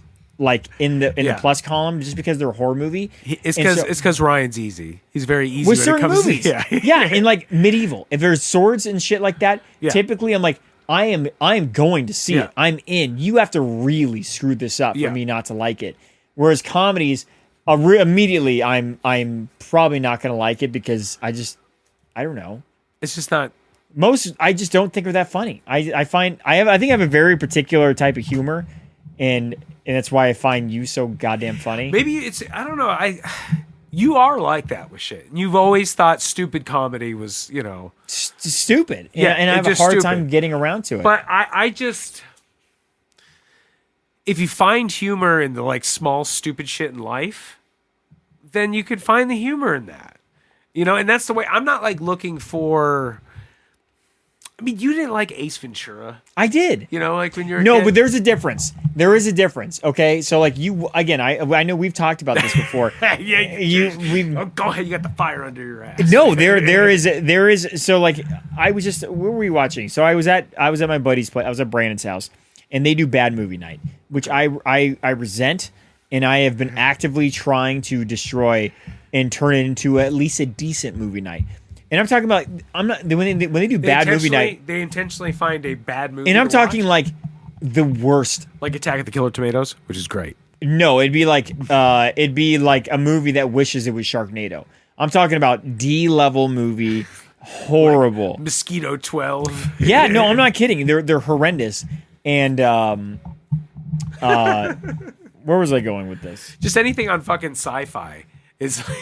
in the plus column just because they're a horror movie. It's because Ryan's easy. He's very easy with when certain it comes movies. to yeah, and medieval. If there's swords and shit like that, typically I'm like, I am going to see it. I'm in. You have to really screw this up for me not to like it. Whereas comedies, immediately I'm probably not going to like it because I don't know. It's just not. Most I just don't think are that funny. I think I have a very particular type of humor, and that's why I find you so goddamn funny. Maybe it's I don't know. You are like that with shit. You've always thought stupid comedy was stupid. Yeah, and I have a hard time getting around to it. But I just if you find humor in the small stupid shit in life, then you could find the humor in that. And that's the way. I'm not looking for. I mean, you didn't like Ace Ventura. I did. When you're a no, kid. but there's a difference. There is a difference. Okay, so you again. I know we've talked about this before. Go ahead. You got the fire under your ass. No, there is. So I was just. Where were we watching? So I was at my buddy's place. I was at Brandon's house, and they do bad movie night, which I resent, and I have been actively trying to destroy and turn it into at least a decent movie night. And I'm talking about when they do bad movie night, they intentionally find a bad movie. and I'm talking the worst, like Attack of the Killer Tomatoes, which is great. No, it'd be like a movie that wishes it was Sharknado. I'm talking about D-level movie, horrible. Mosquito 12. Yeah, no, I'm not kidding. They're horrendous. And where was I going with this? Just anything on fucking sci-fi is. What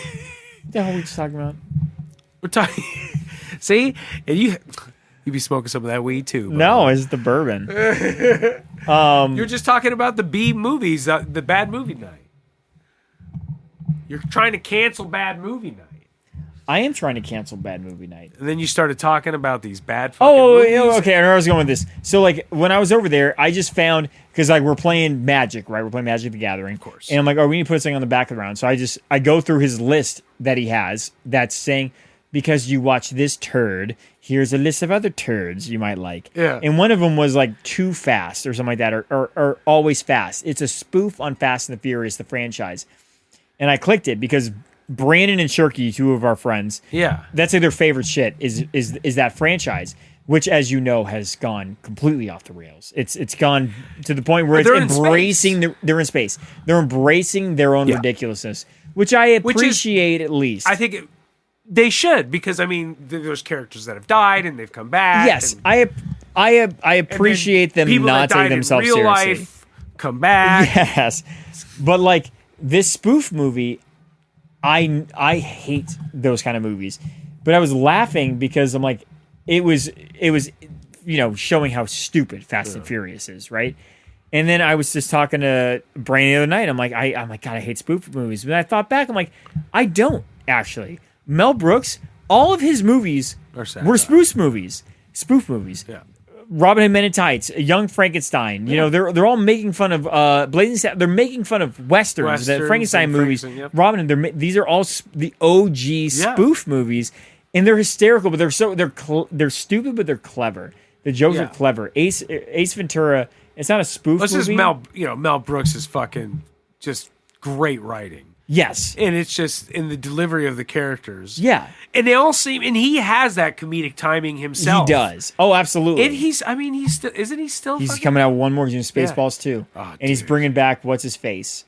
the hell are we just talking about? We're talking. See, and you be smoking some of that weed too. No, it's the bourbon. You're just talking about the B movies, the bad movie night. You're trying to cancel bad movie night. I am trying to cancel bad movie night. And then you started talking about these bad fucking movies. Okay. I know where I was going with this. So when I was over there, I just found because we're playing Magic, right? We're playing Magic the Gathering, of course. And I'm like, we need to put something on the back of the round. So I go through his list that he has that's saying, because you watch this turd, here's a list of other turds you might like. Yeah. And one of them was Too Fast or something like that, or Always Fast. It's a spoof on Fast and the Furious, the franchise. And I clicked it because Brandon and Shirky, two of our friends, that's their favorite shit is that franchise, which, as you know, has gone completely off the rails. It's gone to the point where it's embracing. They're in space. They're embracing their own ridiculousness, which I appreciate at least. I think they should, because there's characters that have died and they've come back. Yes, I appreciate them not taking themselves in real seriously. Life come back. Yes, but this spoof movie, I hate those kind of movies. But I was laughing because I'm like, it was showing how stupid Fast and Furious is, right? And then I was just talking to Brandon the other night. I'm like, God, I hate spoof movies. But I thought back, I'm like, I don't actually. Mel Brooks, all of his movies were spoof movies. Yeah. Robin Hood Men in Tights, Young Frankenstein. You know, they're all making fun of Blazing Saddles. They're making fun of westerns, the Frankenstein movies. Yep. Robin Hood. These are all the OG spoof movies, and they're hysterical. But they're stupid, but they're clever. The jokes Yeah. are clever. Ace Ventura. It's not a spoof This movie. is Mel Brooks is fucking just great writing. Yes. And it's just in the delivery of the characters. Yeah. And they all seem, and he has that comedic timing himself. He does. Oh, absolutely. And he's still, isn't he still? He's fucking, coming out with one more. He's doing Spaceballs too, Oh, and he's dude. bringing back what's his face.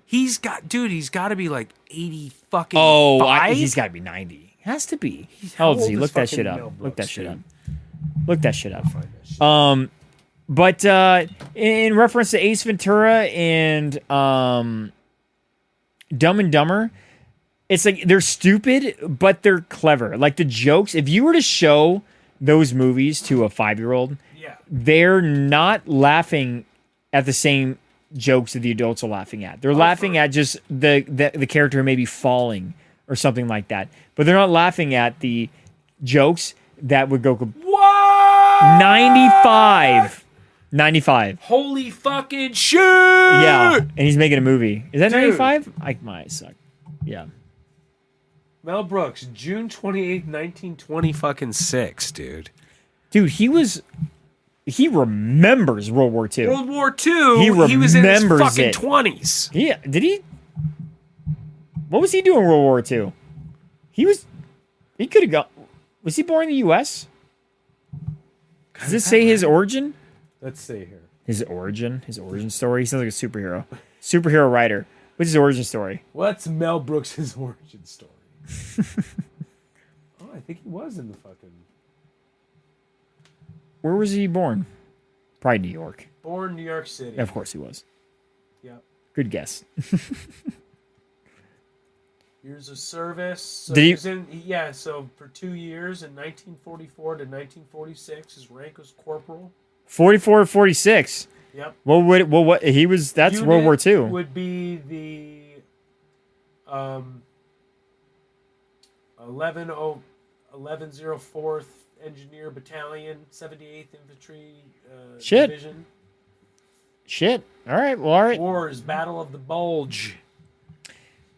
He's got to be like 80 fucking. Oh, five? he's got to be 90. Has to be. how How old is old he? is Look that fucking shit up. Mel Look that Brooks, shit up. dude? Look that shit up. Find that shit. But in reference to Ace Ventura and Dumb and Dumber, it's like they're stupid, but they're clever. Like the jokes, if you were to show those movies to a 5-year-old, Yeah. they're not laughing at the same jokes that the adults are laughing at. They're laughing at just the character maybe falling or something like that. But they're not laughing at the jokes that would go What? 95. Holy fucking shit! Yeah, and he's making a movie. Is that Dude. 95? I might suck. Yeah. Mel Brooks, June 28th, 1920 fucking 6, dude. Dude, he remembers World War II. World War II, He he was in his remembers fucking it. 20s. Yeah, did he? What was he doing in World War II? He could have gone. Was he born in the U.S.? Does it say his origin? Let's see here. His origin story? He sounds like a superhero writer. What's his origin story? What's Mel Brooks' origin story? Oh, I think he was in the fucking... Where was he born? Probably New York. Born New York City. Of course he was. Yep. Good guess. Years of service. So Did he- he was so for 2 years in 1944 to 1946, his rank was corporal. 44 to 46. Yep. What he was? That's Unit World War II. Would be the 1104th Engineer Battalion, 78th Infantry Shit. Division. Shit. All right. Well, all right. Wars, Battle of the Bulge.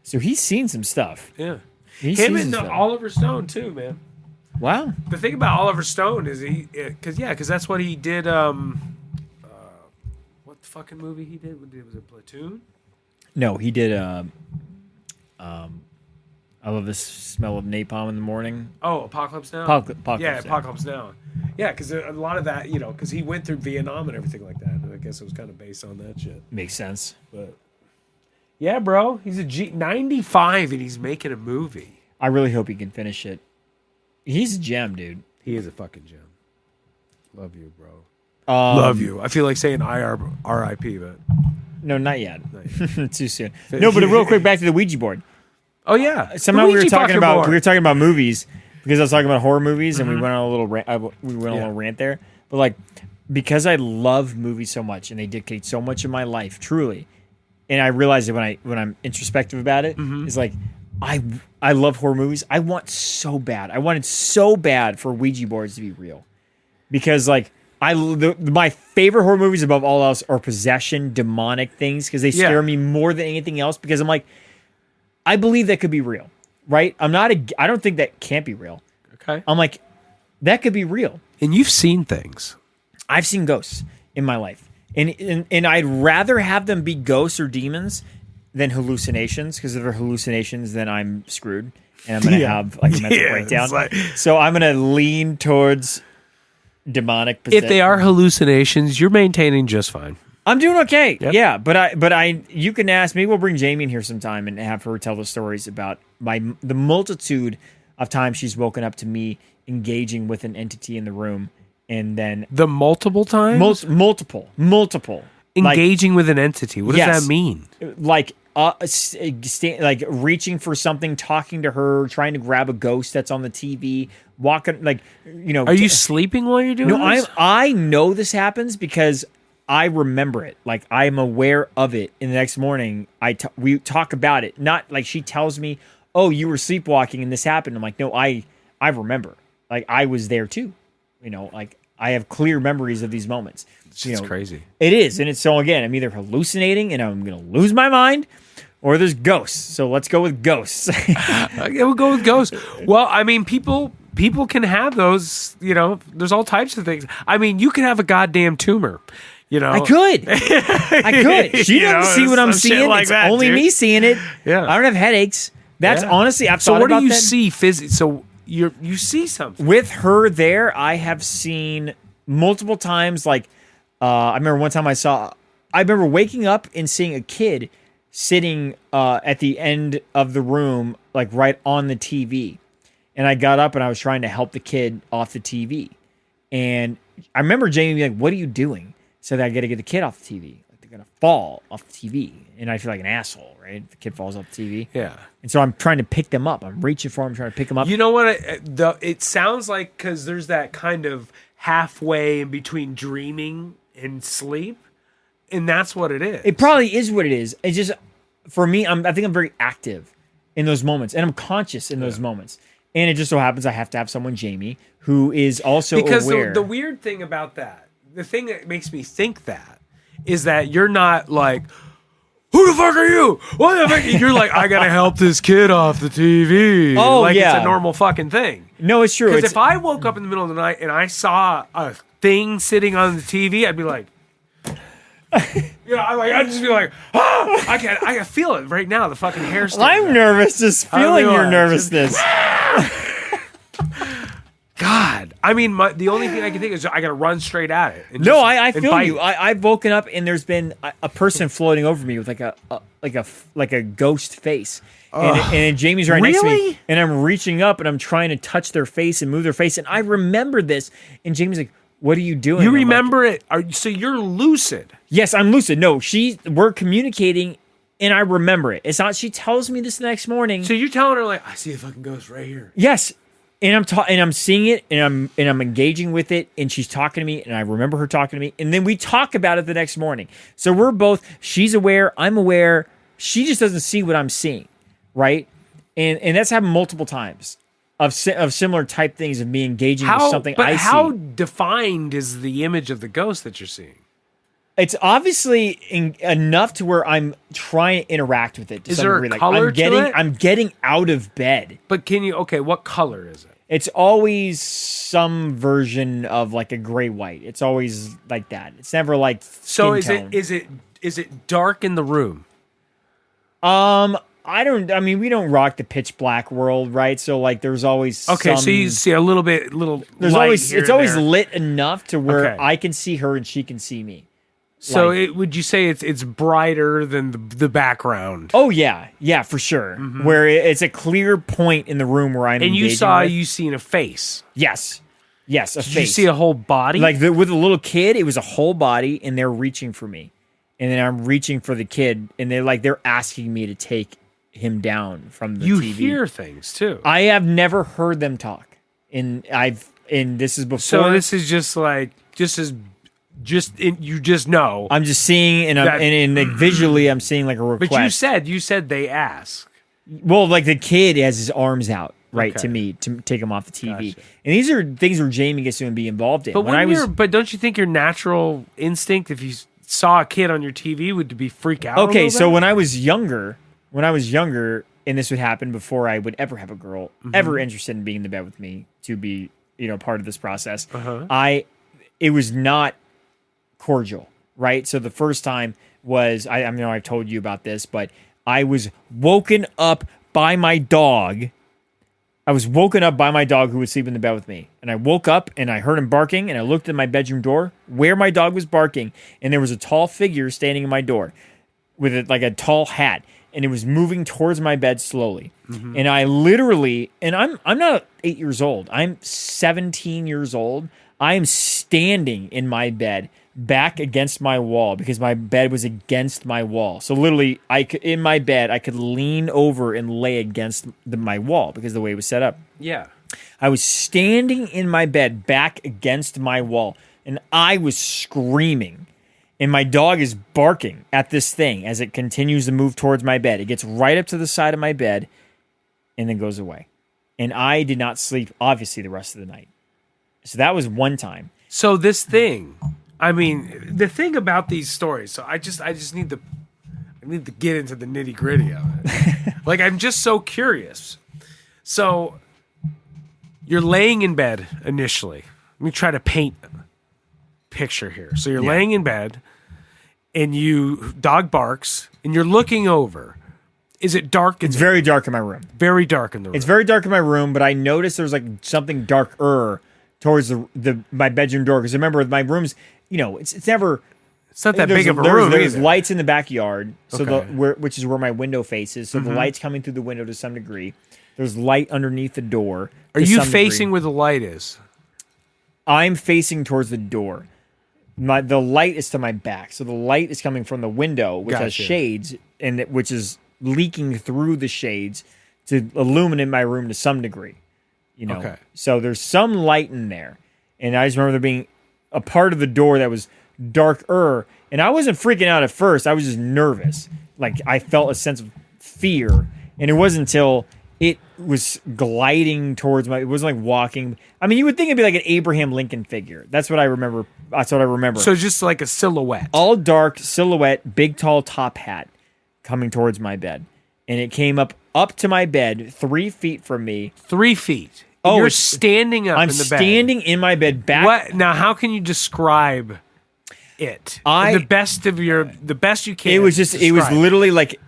So he's seen some stuff. Yeah. He's Him seen and some stuff. Oliver Stone too, man. Wow. The thing about Oliver Stone is because that's what he did. What the fucking movie he did? Was it Platoon? No, he did. I love the smell of napalm in the morning. Oh, Apocalypse Now. Apocalypse yeah, Now. Apocalypse Now. Yeah, because a lot of that, because he went through Vietnam and everything like that. And I guess it was kind of based on that shit. Makes sense. But yeah, bro, he's 95 and he's making a movie. I really hope he can finish it. He's a gem, dude. He is a fucking gem. Love you, bro. Love you. I feel like saying R.I.P., but No, not yet. Too soon. No, but real quick, back to the Ouija board. oh yeah. Somehow The we were Ouija talking fucking about board. movies because I was talking about horror movies and we went on a little rant there. But like because I love movies so much and they dictate so much of my life, truly. And I realize that when I'm introspective about it, it's like I love horror movies. I wanted so bad for Ouija boards to be real. Because like my favorite horror movies above all else are possession, demonic things because they scare me more than anything else because I'm like I believe that could be real, right? I don't think that can't be real. Okay. I'm like, that could be real. And you've seen things. I've seen ghosts in my life. And I'd rather have them be ghosts or demons than hallucinations, because if they're hallucinations, then I'm screwed. And I'm going to have like a mental breakdown. So I'm going to lean towards demonic possession. If they are hallucinations, you're maintaining just fine. I'm doing okay. Yep. Yeah, but you can ask. Maybe we'll bring Jamie in here sometime and have her tell the stories about the multitude of times she's woken up to me engaging with an entity in the room, and then The multiple times? multiple, Engaging with an entity. What does Yes. that mean? like like reaching for something, talking to her, trying to grab a ghost that's on the TV, walking like Are you sleeping while you're doing No, this? I know this happens because I remember it. Like I'm aware of it. And the next morning, we talk about it. Not like she tells me, "Oh, you were sleepwalking and this happened." I'm like, "No, I remember. Like I was there too." Like I have clear memories of these moments. It's crazy. It is, and it's so again, I'm either hallucinating and I'm gonna lose my mind, or there's ghosts. So let's go with ghosts. Okay, we'll go with ghosts. Well, I mean, people people can have those. There's all types of things. I mean, you can have a goddamn tumor. I could. She doesn't see what I'm seeing. Like it's that, only dude. me seeing it. Yeah. I don't have headaches. That's honestly, I've thought So what about do you that. see physically? So you see something. With her there, I have seen multiple times. Like, I remember one time I remember waking up and seeing a kid sitting at the end of the room, like right on the TV. And I got up and I was trying to help the kid off the TV. And I remember Jamie being like, "What are you doing?" So that I got to get the kid off the TV. Like they're going to fall off the TV. And I feel like an asshole, right? If the kid falls off the TV. Yeah. And so I'm trying to pick them up. I'm reaching for them, trying to pick them up. You know what? It sounds like because there's that kind of halfway in between dreaming and sleep. And that's what it is. It probably is what it is. It's just, for me, I think I'm very active in those moments. And I'm conscious in those moments. And it just so happens I have to have someone, Jamie, who is also aware. Because the weird thing about that, the thing that makes me think that, is that you're not like, who the fuck are you? What the fuck? You're like, I gotta help this kid off the TV. Oh, like yeah. It's a normal fucking thing. No, it's true. Because if I woke up in the middle of the night and I saw a thing sitting on the TV, I'd be like, I'd just be like, I can feel it right now. The fucking hair. I'm nervous just feeling your nervousness. God, I mean, the only thing I can think is I got to run straight at it. And No, just- I and feel bite. you. I've woken up and there's been a person floating over me with like a ghost face, and Jamie's right next to me, Really? and I'm reaching up and I'm trying to touch their face and move their face, and I remember this, and Jamie's like, "What are you doing?" You I'm like, remember it? So you're lucid. yes, I'm lucid. No, we're communicating, and I remember it. It's not. She tells me this the next morning. So you're telling her like, I see a fucking ghost right here. Yes. And I'm seeing it, and I'm engaging with it, and she's talking to me, and I remember her talking to me, and then we talk about it the next morning. So we're both, she's aware, I'm aware, she just doesn't see what I'm seeing, right? And that's happened multiple times of similar type things of me engaging with something I see. How defined is the image of the ghost that you're seeing? It's obviously enough to where I'm trying to interact with it. To Is some there a degree. color to it? I'm getting out of bed. But what color is it? It's always some version of like a gray white. It's always like that. It's never like So skin tone. is it dark in the room? I mean, we don't rock the pitch black world, right? So like, there's always So you see a little. There's light always here it's and always there. lit enough to where Okay. I can see her and she can see me. So Like- would you say it's brighter than the background? Oh yeah, for sure. Where it's a clear point in the room where I'm. and you engaging saw with. you seen a face. Yes, a Did face. you see a whole body? Like with a little kid, it was a whole body, and they're reaching for me, and then I'm reaching for the kid, and they're asking me to take him down from the you TV. hear things too. I have never heard them talk, and this is before. So this is just like you just know. I'm just seeing, and like visually, I'm seeing like a request. But you said they ask. Well, like the kid has his arms out right Okay. to me to take him off the TV, Gotcha. and these are things where Jamie gets to be involved in. But when but don't you think your natural instinct, if you saw a kid on your TV, would be freak out? a okay, little so bit? when I was younger, and this would happen before I would ever have a girl ever interested in being in the bed with me to be part of this process, it was not cordial, right? So the first time was I know I've told you about this, but I was woken up by my dog. I was woken up by my dog who was sleeping in the bed with me. And I woke up and I heard him barking, and I looked at my bedroom door where my dog was barking, and there was a tall figure standing in my door with a tall hat, and it was moving towards my bed slowly. And I literally, and I'm not 8 years old. I'm 17 years old. I am standing in my bed back against my wall because my bed was against my wall. So literally, in my bed, I could lean over and lay against my wall because of the way it was set up. yeah. I was standing in my bed back against my wall, and I was screaming. And my dog is barking at this thing as it continues to move towards my bed. It gets right up to the side of my bed and then goes away. And I did not sleep, obviously, the rest of the night. So that was one time. So this thing, I mean, the thing about these stories. So I just need to get into the nitty gritty of it. Like, I'm just so curious. So You're laying in bed initially. Let me try to paint a picture here. So you're laying in bed, and dog barks, and you're looking over. Is it dark? It's very dark in my room. Very dark in the room. It's very dark in my room, but I noticed there's like something darker towards my bedroom door. Because remember, my room's, it's never. It's not that big of a room. There's lights in the backyard, so Okay. which is where my window faces. So the light's coming through the window to some degree. There's light underneath the door. Are you facing where the light is? I'm facing towards the door. The light is to my back, so the light is coming from the window, which has Gotcha. shades, and which is leaking through the shades to illuminate my room to some degree. Okay. So there's some light in there, and I just remember there being a part of the door that was darker, and I wasn't freaking out at first. I was just nervous, like I felt a sense of fear, and it wasn't until it was gliding towards it wasn't like walking. I mean, you would think it'd be like an Abraham Lincoln figure. That's what I remember. So just like a silhouette. All dark silhouette, big tall top hat coming towards my bed. And it came up to my bed 3 feet from me. 3 feet. Oh, You're standing up I'm in the bed. standing in my bed back. What? Now, how can you describe it? The best you can. It was describe. literally like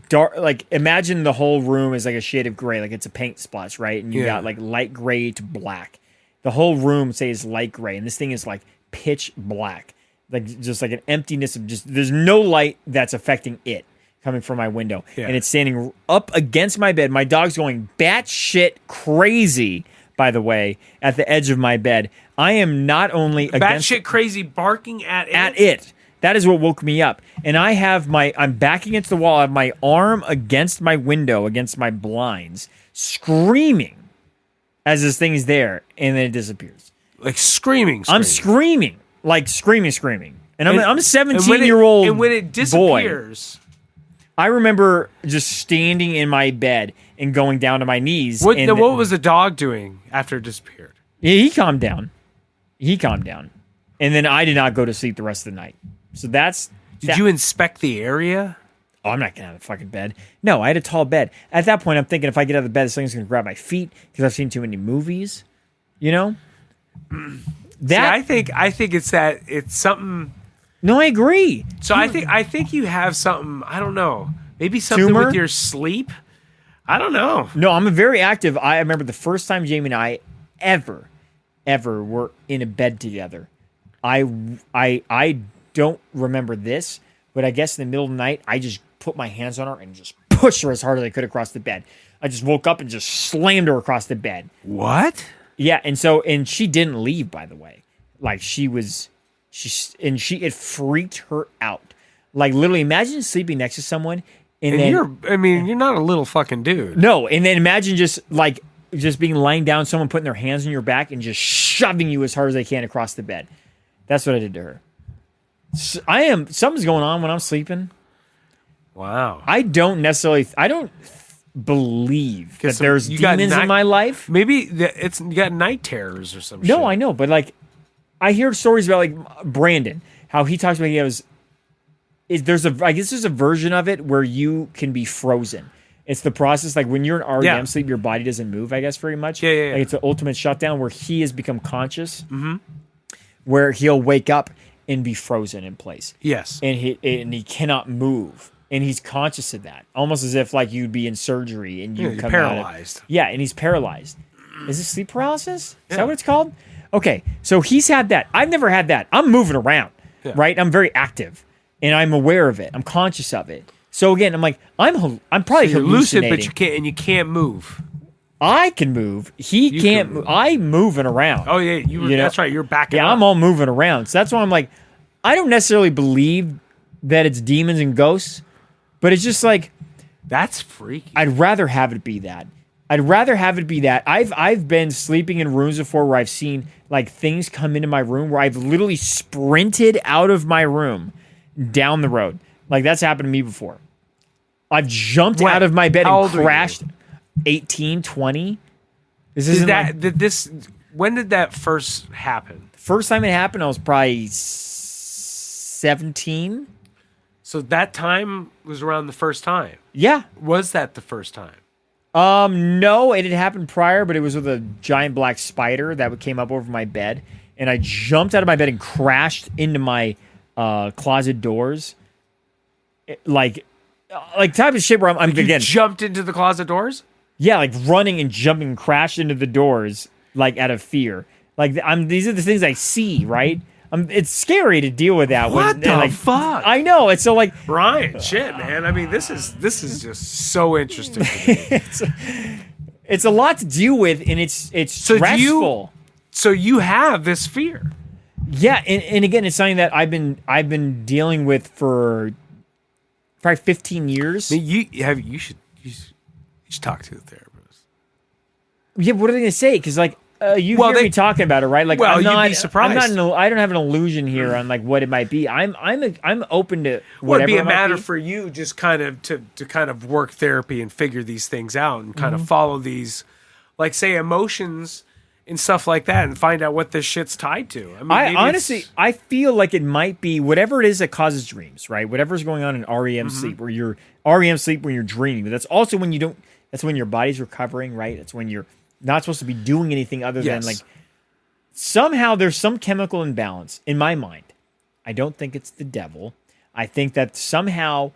dark, like imagine the whole room is like a shade of gray, like it's a paint splash, right? And you got like light gray to black. The whole room, say, is light gray, and this thing is like pitch black, like just like an emptiness of there's no light that's affecting it coming from my window, and it's standing up against my bed. My dog's going batshit crazy, by the way, at the edge of my bed. I am not only batshit crazy barking at it. That is what woke me up. And I'm back against the wall. I have my arm against my window, against my blinds, screaming as this thing is there, and then it disappears. Like screaming. I'm screaming. Like screaming. And I'm a 17-year-old And when it disappears. boy. I remember just standing in my bed and going down to my knees. What was the dog doing after it disappeared? He calmed down. And then I did not go to sleep the rest of the night. So Did you inspect the area? Oh, I'm not getting out of the fucking bed. No, I had a tall bed. At that point, I'm thinking if I get out of the bed, this thing's going to grab my feet because I've seen too many movies. I think it's something. No, I agree. So I think you have something. I don't know. Maybe something Tumor? with your sleep. I don't know. No, I'm a very active. I remember the first time Jamie and I ever were in a bed together. I don't remember this, but I guess in the middle of the night, I just put my hands on her and just pushed her as hard as I could across the bed. I just woke up and just slammed her across the bed. What? Yeah, and she didn't leave, by the way. Like it freaked her out. Like literally, imagine sleeping next to someone and then you're not a little fucking dude. No, and then imagine just being lying down, someone putting their hands on your back and just shoving you as hard as they can across the bed. That's what I did to her. Something's going on when I'm sleeping. Wow. I don't believe that there's demons in my life. Maybe you got night terrors or something. No, I know, but I hear stories about Brandon, how he talks about I guess there's a version of it where you can be frozen. It's the process, like when you're in REM sleep, your body doesn't move, I guess, very much. Yeah. Like it's an ultimate shutdown where he has become conscious, where he'll wake up and be frozen in place. Yes. And he cannot move. And he's conscious of that. Almost as if like you'd be in surgery and you come paralyzed. And he's paralyzed. Is it sleep paralysis? Is that what it's called? Okay. So he's had that. I've never had that. I'm moving around, right? I'm very active and I'm aware of it. I'm conscious of it. So again, I'm like, I'm probably you're hallucinating. lucid, but you can't move. I can move. He can't move. I'm moving around. Oh yeah, that's right. You're backing up. I'm all moving around. So that's why I'm like, I don't necessarily believe that it's demons and ghosts, but it's just like that's freaky. I'd rather have it be that. I've been sleeping in rooms before where I've seen like things come into my room where I've literally sprinted out of my room down the road. Like that's happened to me before. I've jumped out of my bed and crashed. 18, 20. When did that first happen? First time it happened, I was probably 17. So that time was around the first time. Yeah. Was that the first time? No, it had happened prior, but it was with a giant black spider that came up over my bed, and I jumped out of my bed and crashed into my closet doors. Like type of shit where I'm You again. jumped into the closet doors? Yeah, like running and jumping and crashed into the doors, like out of fear. Like these are the things I see, right? It's scary to deal with that. What the fuck? I know. It's so like Ryan, shit, man. I mean, this is just so interesting to me. it's a lot to deal with, and it's So stressful. So you have this fear. Yeah, and again, it's something that I've been dealing with for probably 15 years. You should talk to a therapist. Yeah, what are they gonna say? Because like you Well, hear me talking about it, right? Like, well, I'm not, you'd be surprised. I don't have an illusion here on like what it might be. I'm open to whatever. Well, it'd be a it might matter be. for you just kind of to kind of work therapy and figure these things out and kind Mm-hmm. of follow these, like say emotions and stuff like that, and find out what this shit's tied to. I mean, I maybe honestly, I feel like it might be whatever it is that causes dreams, right? Whatever's going on in REM sleep, where you're REM sleep when you're dreaming. But that's also when you don't. That's when your body's recovering, right? That's when you're not supposed to be doing anything other than like. Somehow there's some chemical imbalance in my mind. I don't think it's the devil. I think that somehow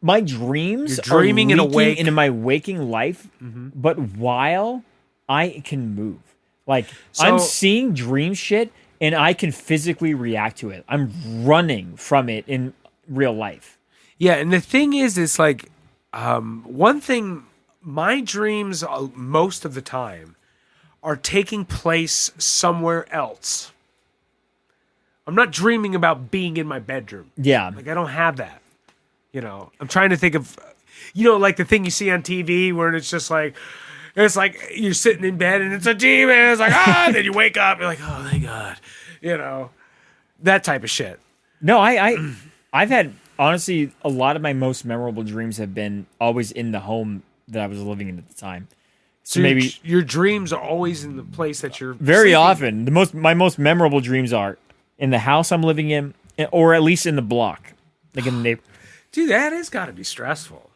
my dreams You're dreaming are and leaking awake. into my waking life, but while I can move. Like I'm So- seeing dream shit and I can physically react to it. I'm running from it in real life. Yeah, and the thing is, it's like one thing. My dreams, most of the time, are taking place somewhere else. I'm not dreaming about being in my bedroom. Yeah. Like I don't have that. You know, I'm trying to think of, like the thing you see on TV where it's just like, it's like you're sitting in bed and it's a demon. It's like, and then you wake up, you're like, oh, thank God. That type of shit. No, I've had honestly a lot of my most memorable dreams have been always in the home that I was living in at the time. So maybe your dreams are always in the place that you're very sleeping. often my most memorable dreams are in the house I'm living in, or at least in the block, like in the neighborhood. Dude, that has got to be stressful.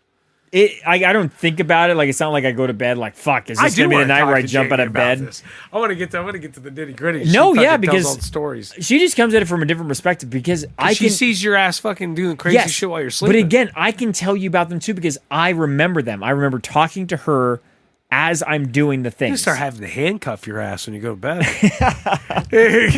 I don't think about it. Like it's not like I go to bed like fuck. Is this gonna be the night where I jump out of bed? I want to get to the nitty gritty. No, yeah, because all the stories. She just comes at it from a different perspective because She sees your ass fucking doing crazy shit while you're sleeping. But again, I can tell you about them too because I remember them. I remember talking to her as I'm doing the things. You start having to handcuff your ass when you go to bed. It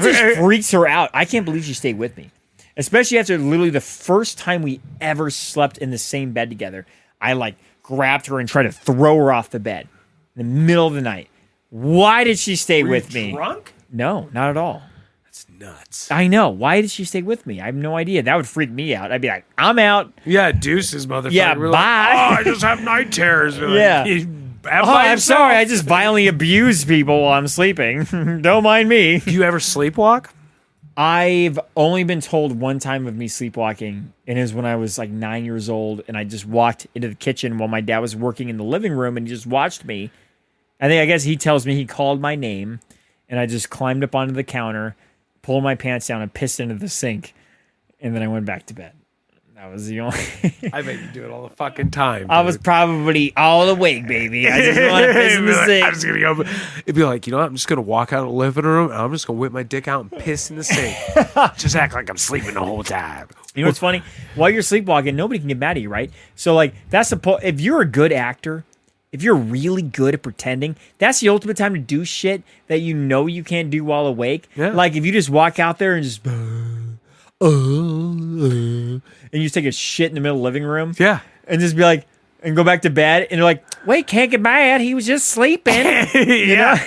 just freaks her out. I can't believe she stayed with me. Especially after literally the first time we ever slept in the same bed together. I like grabbed her and tried to throw her off the bed in the middle of the night. Why did she stay with me? Drunk? No, not at all. That's nuts. I know. Why did she stay with me? I have no idea. That would freak me out. I'd be like, I'm out. Yeah, deuces, motherfucker. Yeah, We're bye. Like, I just have night terrors. We're like, Yeah. have Oh, by I'm yourself. sorry. I just violently abuse people while I'm sleeping. Don't mind me. Do you ever sleepwalk? I've only been told one time of me sleepwalking, and it was when I was like 9 years old, and I just walked into the kitchen while my dad was working in the living room, and he just watched me. I guess he tells me he called my name, and I just climbed up onto the counter, pulled my pants down, and pissed into the sink, and then I went back to bed. That was the only. I bet you do it all the fucking time. I was probably all awake, baby. I just want to piss in the sink. I'm just gonna go. It'd be like, I'm just gonna walk out of the living room and I'm just gonna whip my dick out and piss in the sink. Just act like I'm sleeping the whole time. You know what's funny? While you're sleepwalking, nobody can get mad at you, right? So, like, that's the if you're a good actor, if you're really good at pretending, that's the ultimate time to do shit that you know you can't do while awake. Yeah. Like, if you just walk out there and just, and you just take a shit in the middle of the living room. Yeah. And just be like, and go back to bed, and they're like, wait, can't get mad. He was just sleeping. Yeah.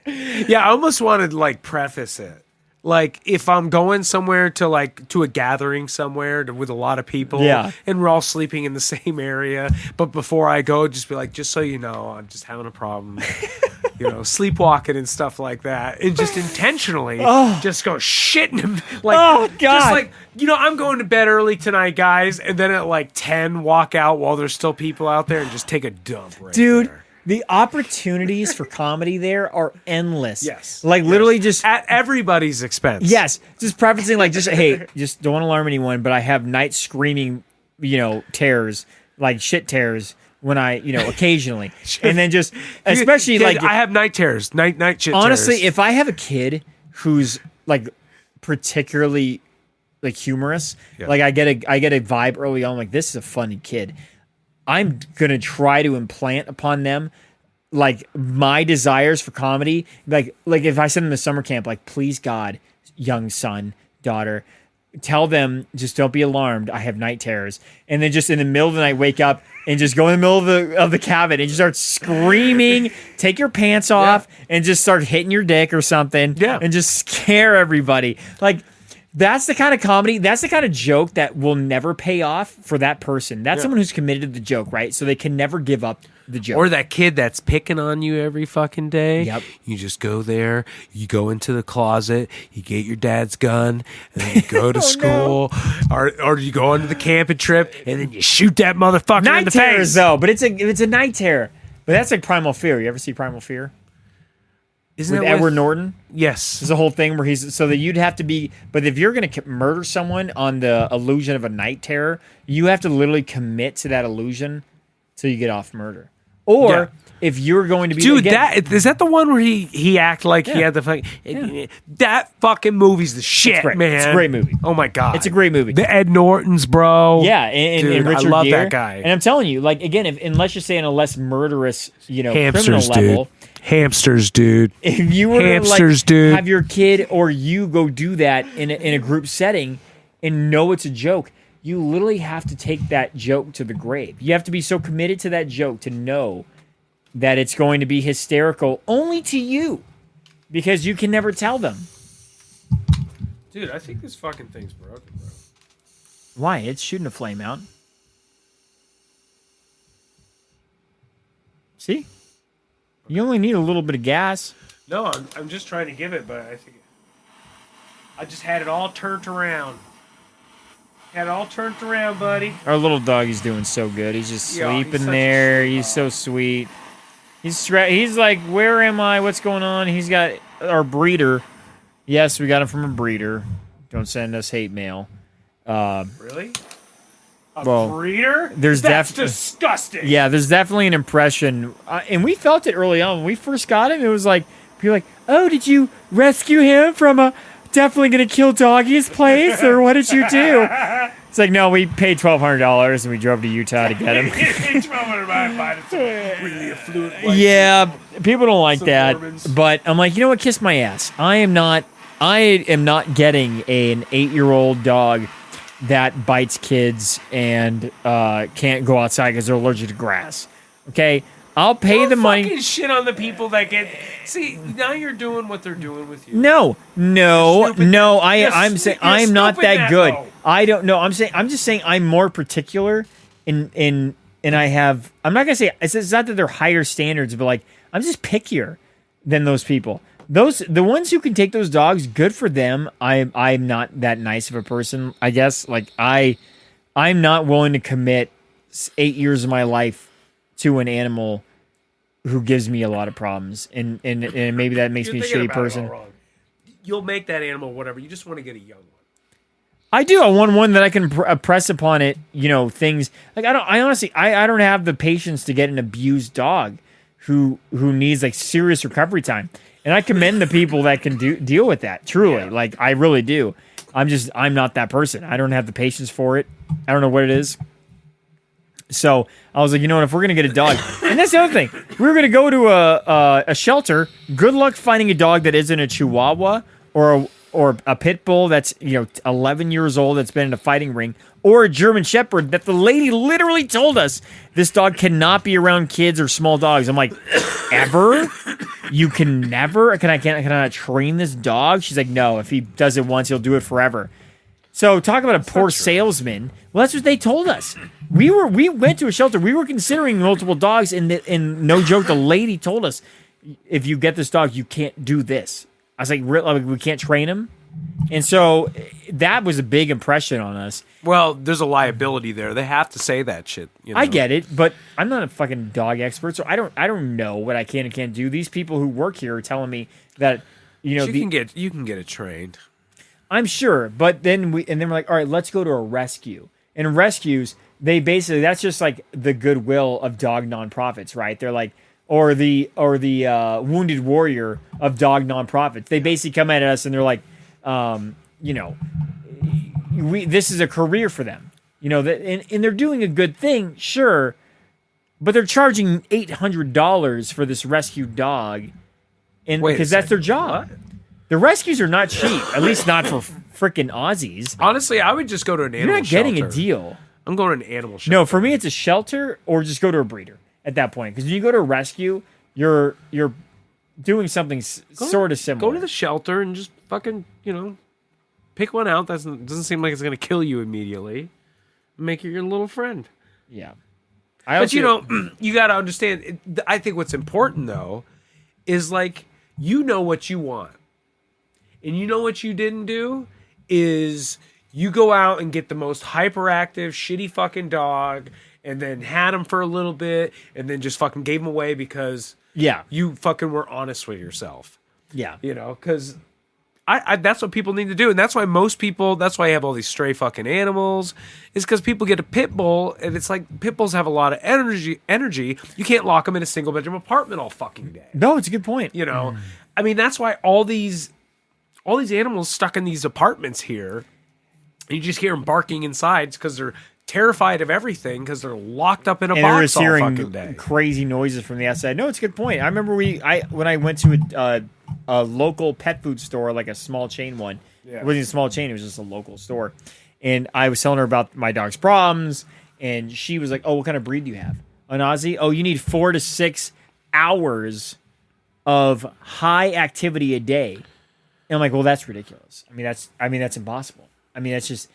Yeah, I almost wanted to like preface it. Like if I'm going somewhere to a gathering somewhere with a lot of people, Yeah. and we're all sleeping in the same area, but before I go, just be like, just so you know, I'm just having a problem, sleepwalking and stuff like that, and just intentionally just go shitting him, like, Oh, God. just like, I'm going to bed early tonight, guys, and then at like 10, walk out while there's still people out there and just take a dump, right Dude. there. The opportunities for comedy there are endless. Yes. Like, literally just At everybody's expense. yes, just prefacing like just hey, just don't want to alarm anyone, but I have night screaming, terrors like shit terrors when I, occasionally, and then just especially Yeah, like I have night terrors, night shit honestly, terrors. if I have a kid who's like particularly like humorous, like I get a vibe early on, like this is a funny kid. I'm gonna try to implant upon them like my desires for comedy. Like if I send them to summer camp, like please God, young son, daughter, tell them just don't be alarmed. I have night terrors, and then just in the middle of the night wake up and just go in the middle of the cabin and just start screaming, take your pants off, and just start hitting your dick or something, and just scare everybody. Like that's the kind of comedy, that's the kind of joke that will never pay off for that person. That's someone who's committed to the joke, right? So they can never give up the joke. Or that kid that's picking on you every fucking day. Yep. You just go there, you go into the closet, you get your dad's gun, and then you go to school, or you go on to the camping trip, and then you shoot that motherfucker in night the terrors face. though, but it's a night terror. But that's like Primal Fear. You ever see Primal Fear? Isn't With that Edward Norton? Yes. There's a whole thing where he's so that you'd have to be, but if you're going to murder someone on the illusion of a night terror, you have to literally commit to that illusion till you get off murder. Or if you're going to be, dude, is that the one where he act like he had the fucking that fucking movie's the shit, man. It's a great movie. Oh my God, it's a great movie. The Ed Nortons, bro. Yeah, and dude, Richard I love Gere. that guy. And I'm telling you, like again, unless you're saying a less murderous, hamsters, criminal level. Dude. Hamsters, dude. If you were hamsters, to dude. have your kid or you go do that in a group setting and know it's a joke, you literally have to take that joke to the grave. You have to be so committed to that joke to know that it's going to be hysterical only to you because you can never tell them. Dude, I think this fucking thing's broken, bro. Why? It's shooting a flame out. See? You only need a little bit of gas. No, I'm just trying to give it, but I think I just had it all turned around. Had it all turned around, buddy. Our little doggy's doing so good. He's just Yeah, he's sleeping such a there. sweet He's dog. so sweet. He's like, where am I? What's going on? He's got our breeder. Yes, we got him from a breeder. Don't send us hate mail. Really? A Well, breeder? there's That's def- disgusting. Yeah, there's definitely an impression, and we felt it early on when we first got him. It was like people were like, "Oh, did you rescue him from a definitely gonna kill doggy's place, or what did you do?" It's like, no, we paid $1,200 and we drove to Utah to get him. Really affluent white Yeah, people don't like Some that, Mormons. but I'm like, you know what? Kiss my ass. I am not getting an 8-year-old dog that bites kids and can't go outside because they're allergic to grass. Okay, I'll pay the money. Fucking shit on the people that get. See, now you're doing what they're doing with you. No. You're snooping. I'm saying You're I'm not snooping that that good. low. I don't know. I'm just saying I'm more particular and I have. I'm not gonna say it's not that they're higher standards, but like I'm just pickier than those people. The ones who can take those dogs, good for them. I'm not that nice of a person, I guess. Like I'm not willing to commit 8 years of my life to an animal who gives me a lot of problems, and maybe that makes You're me a thinking shitty about it all person. wrong. You'll make that animal whatever. You just want to get a young one. I do. I want one that I can press upon it. Things like I honestly don't have the patience to get an abused dog who needs like serious recovery time. And I commend the people that can deal with that. Truly, like I really do. I'm not that person. I don't have the patience for it. I don't know what it is. So I was like, you know what? If we're gonna get a dog, and that's the other thing, we were gonna go to a shelter. Good luck finding a dog that isn't a Chihuahua or a pit bull that's 11 years old that's been in a fighting ring, or a German Shepherd that the lady literally told us this dog cannot be around kids or small dogs. I'm like, ever? You can never? Can I not train this dog? She's like, no. If he does it once, he'll do it forever. So talk about a poor salesman. Well, that's what they told us. We went to a shelter. We were considering multiple dogs, and no joke, the lady told us, if you get this dog, you can't do this. I was like, really? We can't train him? And so that was a big impression on us. Well, there's a liability there. They have to say that shit. I get it, but I'm not a fucking dog expert, so I don't know what I can and can't do. These people who work here are telling me that you can get it trained. I'm sure, but then we're like, all right, let's go to a rescue. And rescues, they basically, that's just like the goodwill of dog nonprofits, right? They're like, or the wounded warrior of dog nonprofits. They basically come at us and they're like, this is a career for them, and they're doing a good thing, sure, but they're charging $800 for this rescued dog, and because that's their job. What? The rescues are not cheap, at least not for freaking Aussies. Honestly, I would just go to an animal shelter. You're not getting a deal. I'm going to an animal shelter. No, for me, it's a shelter or just go to a breeder at that point. Because when you go to a rescue, you're doing something sort of similar. Go to the shelter and just fucking, pick one out. That doesn't seem like it's going to kill you immediately. Make it your little friend. Yeah. But, you got to understand, I think what's important, though, is like, what you want. And what you didn't do is you go out and get the most hyperactive, shitty fucking dog and then had him for a little bit and then just fucking gave him away because you fucking were honest with yourself. Yeah. Because I that's what people need to do. And that's why that's why I have all these stray fucking animals, is because people get a pit bull and it's like pit bulls have a lot of energy. You can't lock them in a single bedroom apartment all fucking day. No, it's a good point. I mean, that's why all these animals stuck in these apartments here, and you just hear them barking inside because they're terrified of everything because they're locked up in a box all fucking day. Crazy noises from the outside. No, it's a good point. I remember when I went to a local pet food store, like a small chain one. Yeah. It wasn't a small chain; it was just a local store. And I was telling her about my dog's problems, and she was like, "Oh, what kind of breed do you have? An Aussie? Oh, you need 4 to 6 hours of high activity a day." And I'm like, well, that's ridiculous. That's impossible. That's just,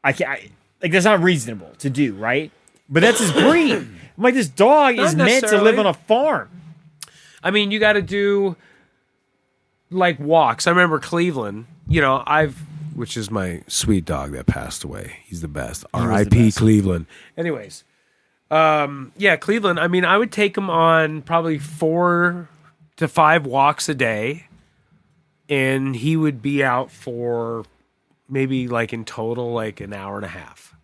that's not reasonable to do, right? But that's his breed. I'm like, this dog is meant to live on a farm. I mean, you got to do like walks. I remember Cleveland, which is my sweet dog that passed away. He's the best. R.I.P. Cleveland. Anyways, Cleveland. I mean, I would take him on probably 4 to 5 walks a day. And he would be out for maybe like in total like an hour and a half.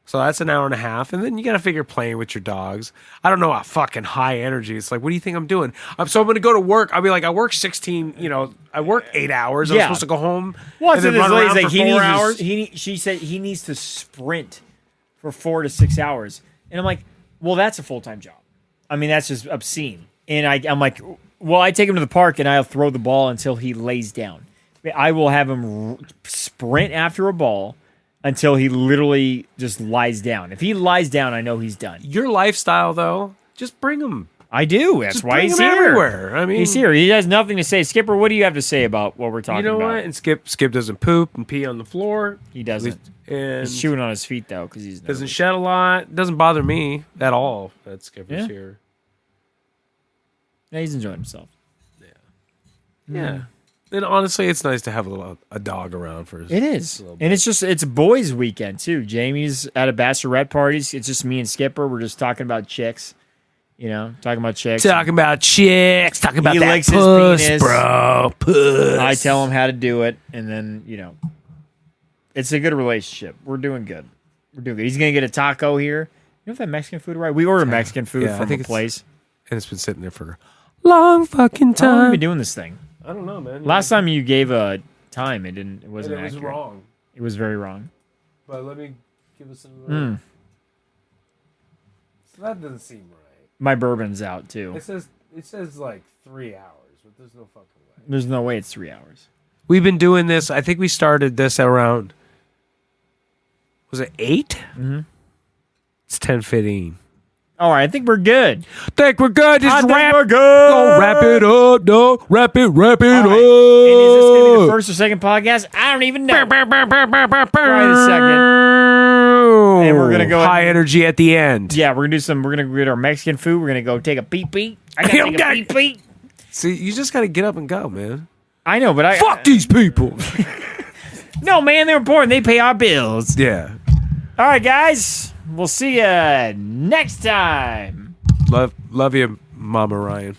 So that's an hour and a half. And then you got to figure playing with your dogs. I don't know how fucking high energy. It's like, what do you think I'm doing? I'm going to go to work. I'll be like, I work I work 8 hours. I'm supposed to go home and then run around for 4 hours. She said he needs to sprint for 4 to 6 hours. And I'm like, well, that's a full-time job. That's just obscene. And I'm like, well, I take him to the park and I'll throw the ball until he lays down. I will have him sprint after a ball until he literally just lies down. If he lies down, I know he's done. Your lifestyle, though, just bring him. I do. That's why he's here. Everywhere. He's here. He has nothing to say. Skipper, what do you have to say about what we're talking about? You know what? And Skip doesn't poop and pee on the floor. He doesn't. And he's chewing on his feet, though, because he's doesn't shed a lot. Doesn't bother me at all that Skipper's here. Yeah, he's enjoying himself. Yeah. And honestly, it's nice to have a dog around for his. It is. And it's boys' weekend, too. Jamie's at a bachelorette parties. It's just me and Skipper. We're just talking about chicks. Talking about chicks. Talking about chicks. Talking about that licks puss, his penis. bro. Puss. I tell him how to do it. And then, it's a good relationship. We're doing good. He's going to get a taco here. You know if that Mexican food right? We ordered Mexican food from a place. And it's been sitting there for a long fucking time. How long have we been doing this thing? I don't know, man. Last time you gave a time, it wasn't accurate. It was wrong. It was very wrong. But let me give us another. So that doesn't seem right. My bourbon's out too. It says like 3 hours, but there's no fucking way. There's no way it's 3 hours. We've been doing this. I think we started this around. Was it 8? Mm-hmm. It's 10:15. All right, I think we're good. Think we're good. Just wrap. We're good. Don't wrap it up. No, wrap it up. Right. And is this going to be the first or second podcast? I don't even know. Try the second. And we're going to go high energy at the end. Yeah, we're going to get our Mexican food. We're going to go take a pee-pee. I got to take a pee-pee. See, you just got to get up and go, man. I know, but fuck these people. No, man, they're important. They pay our bills. Yeah. All right, guys. We'll see you next time. Love you, Mama Ryan.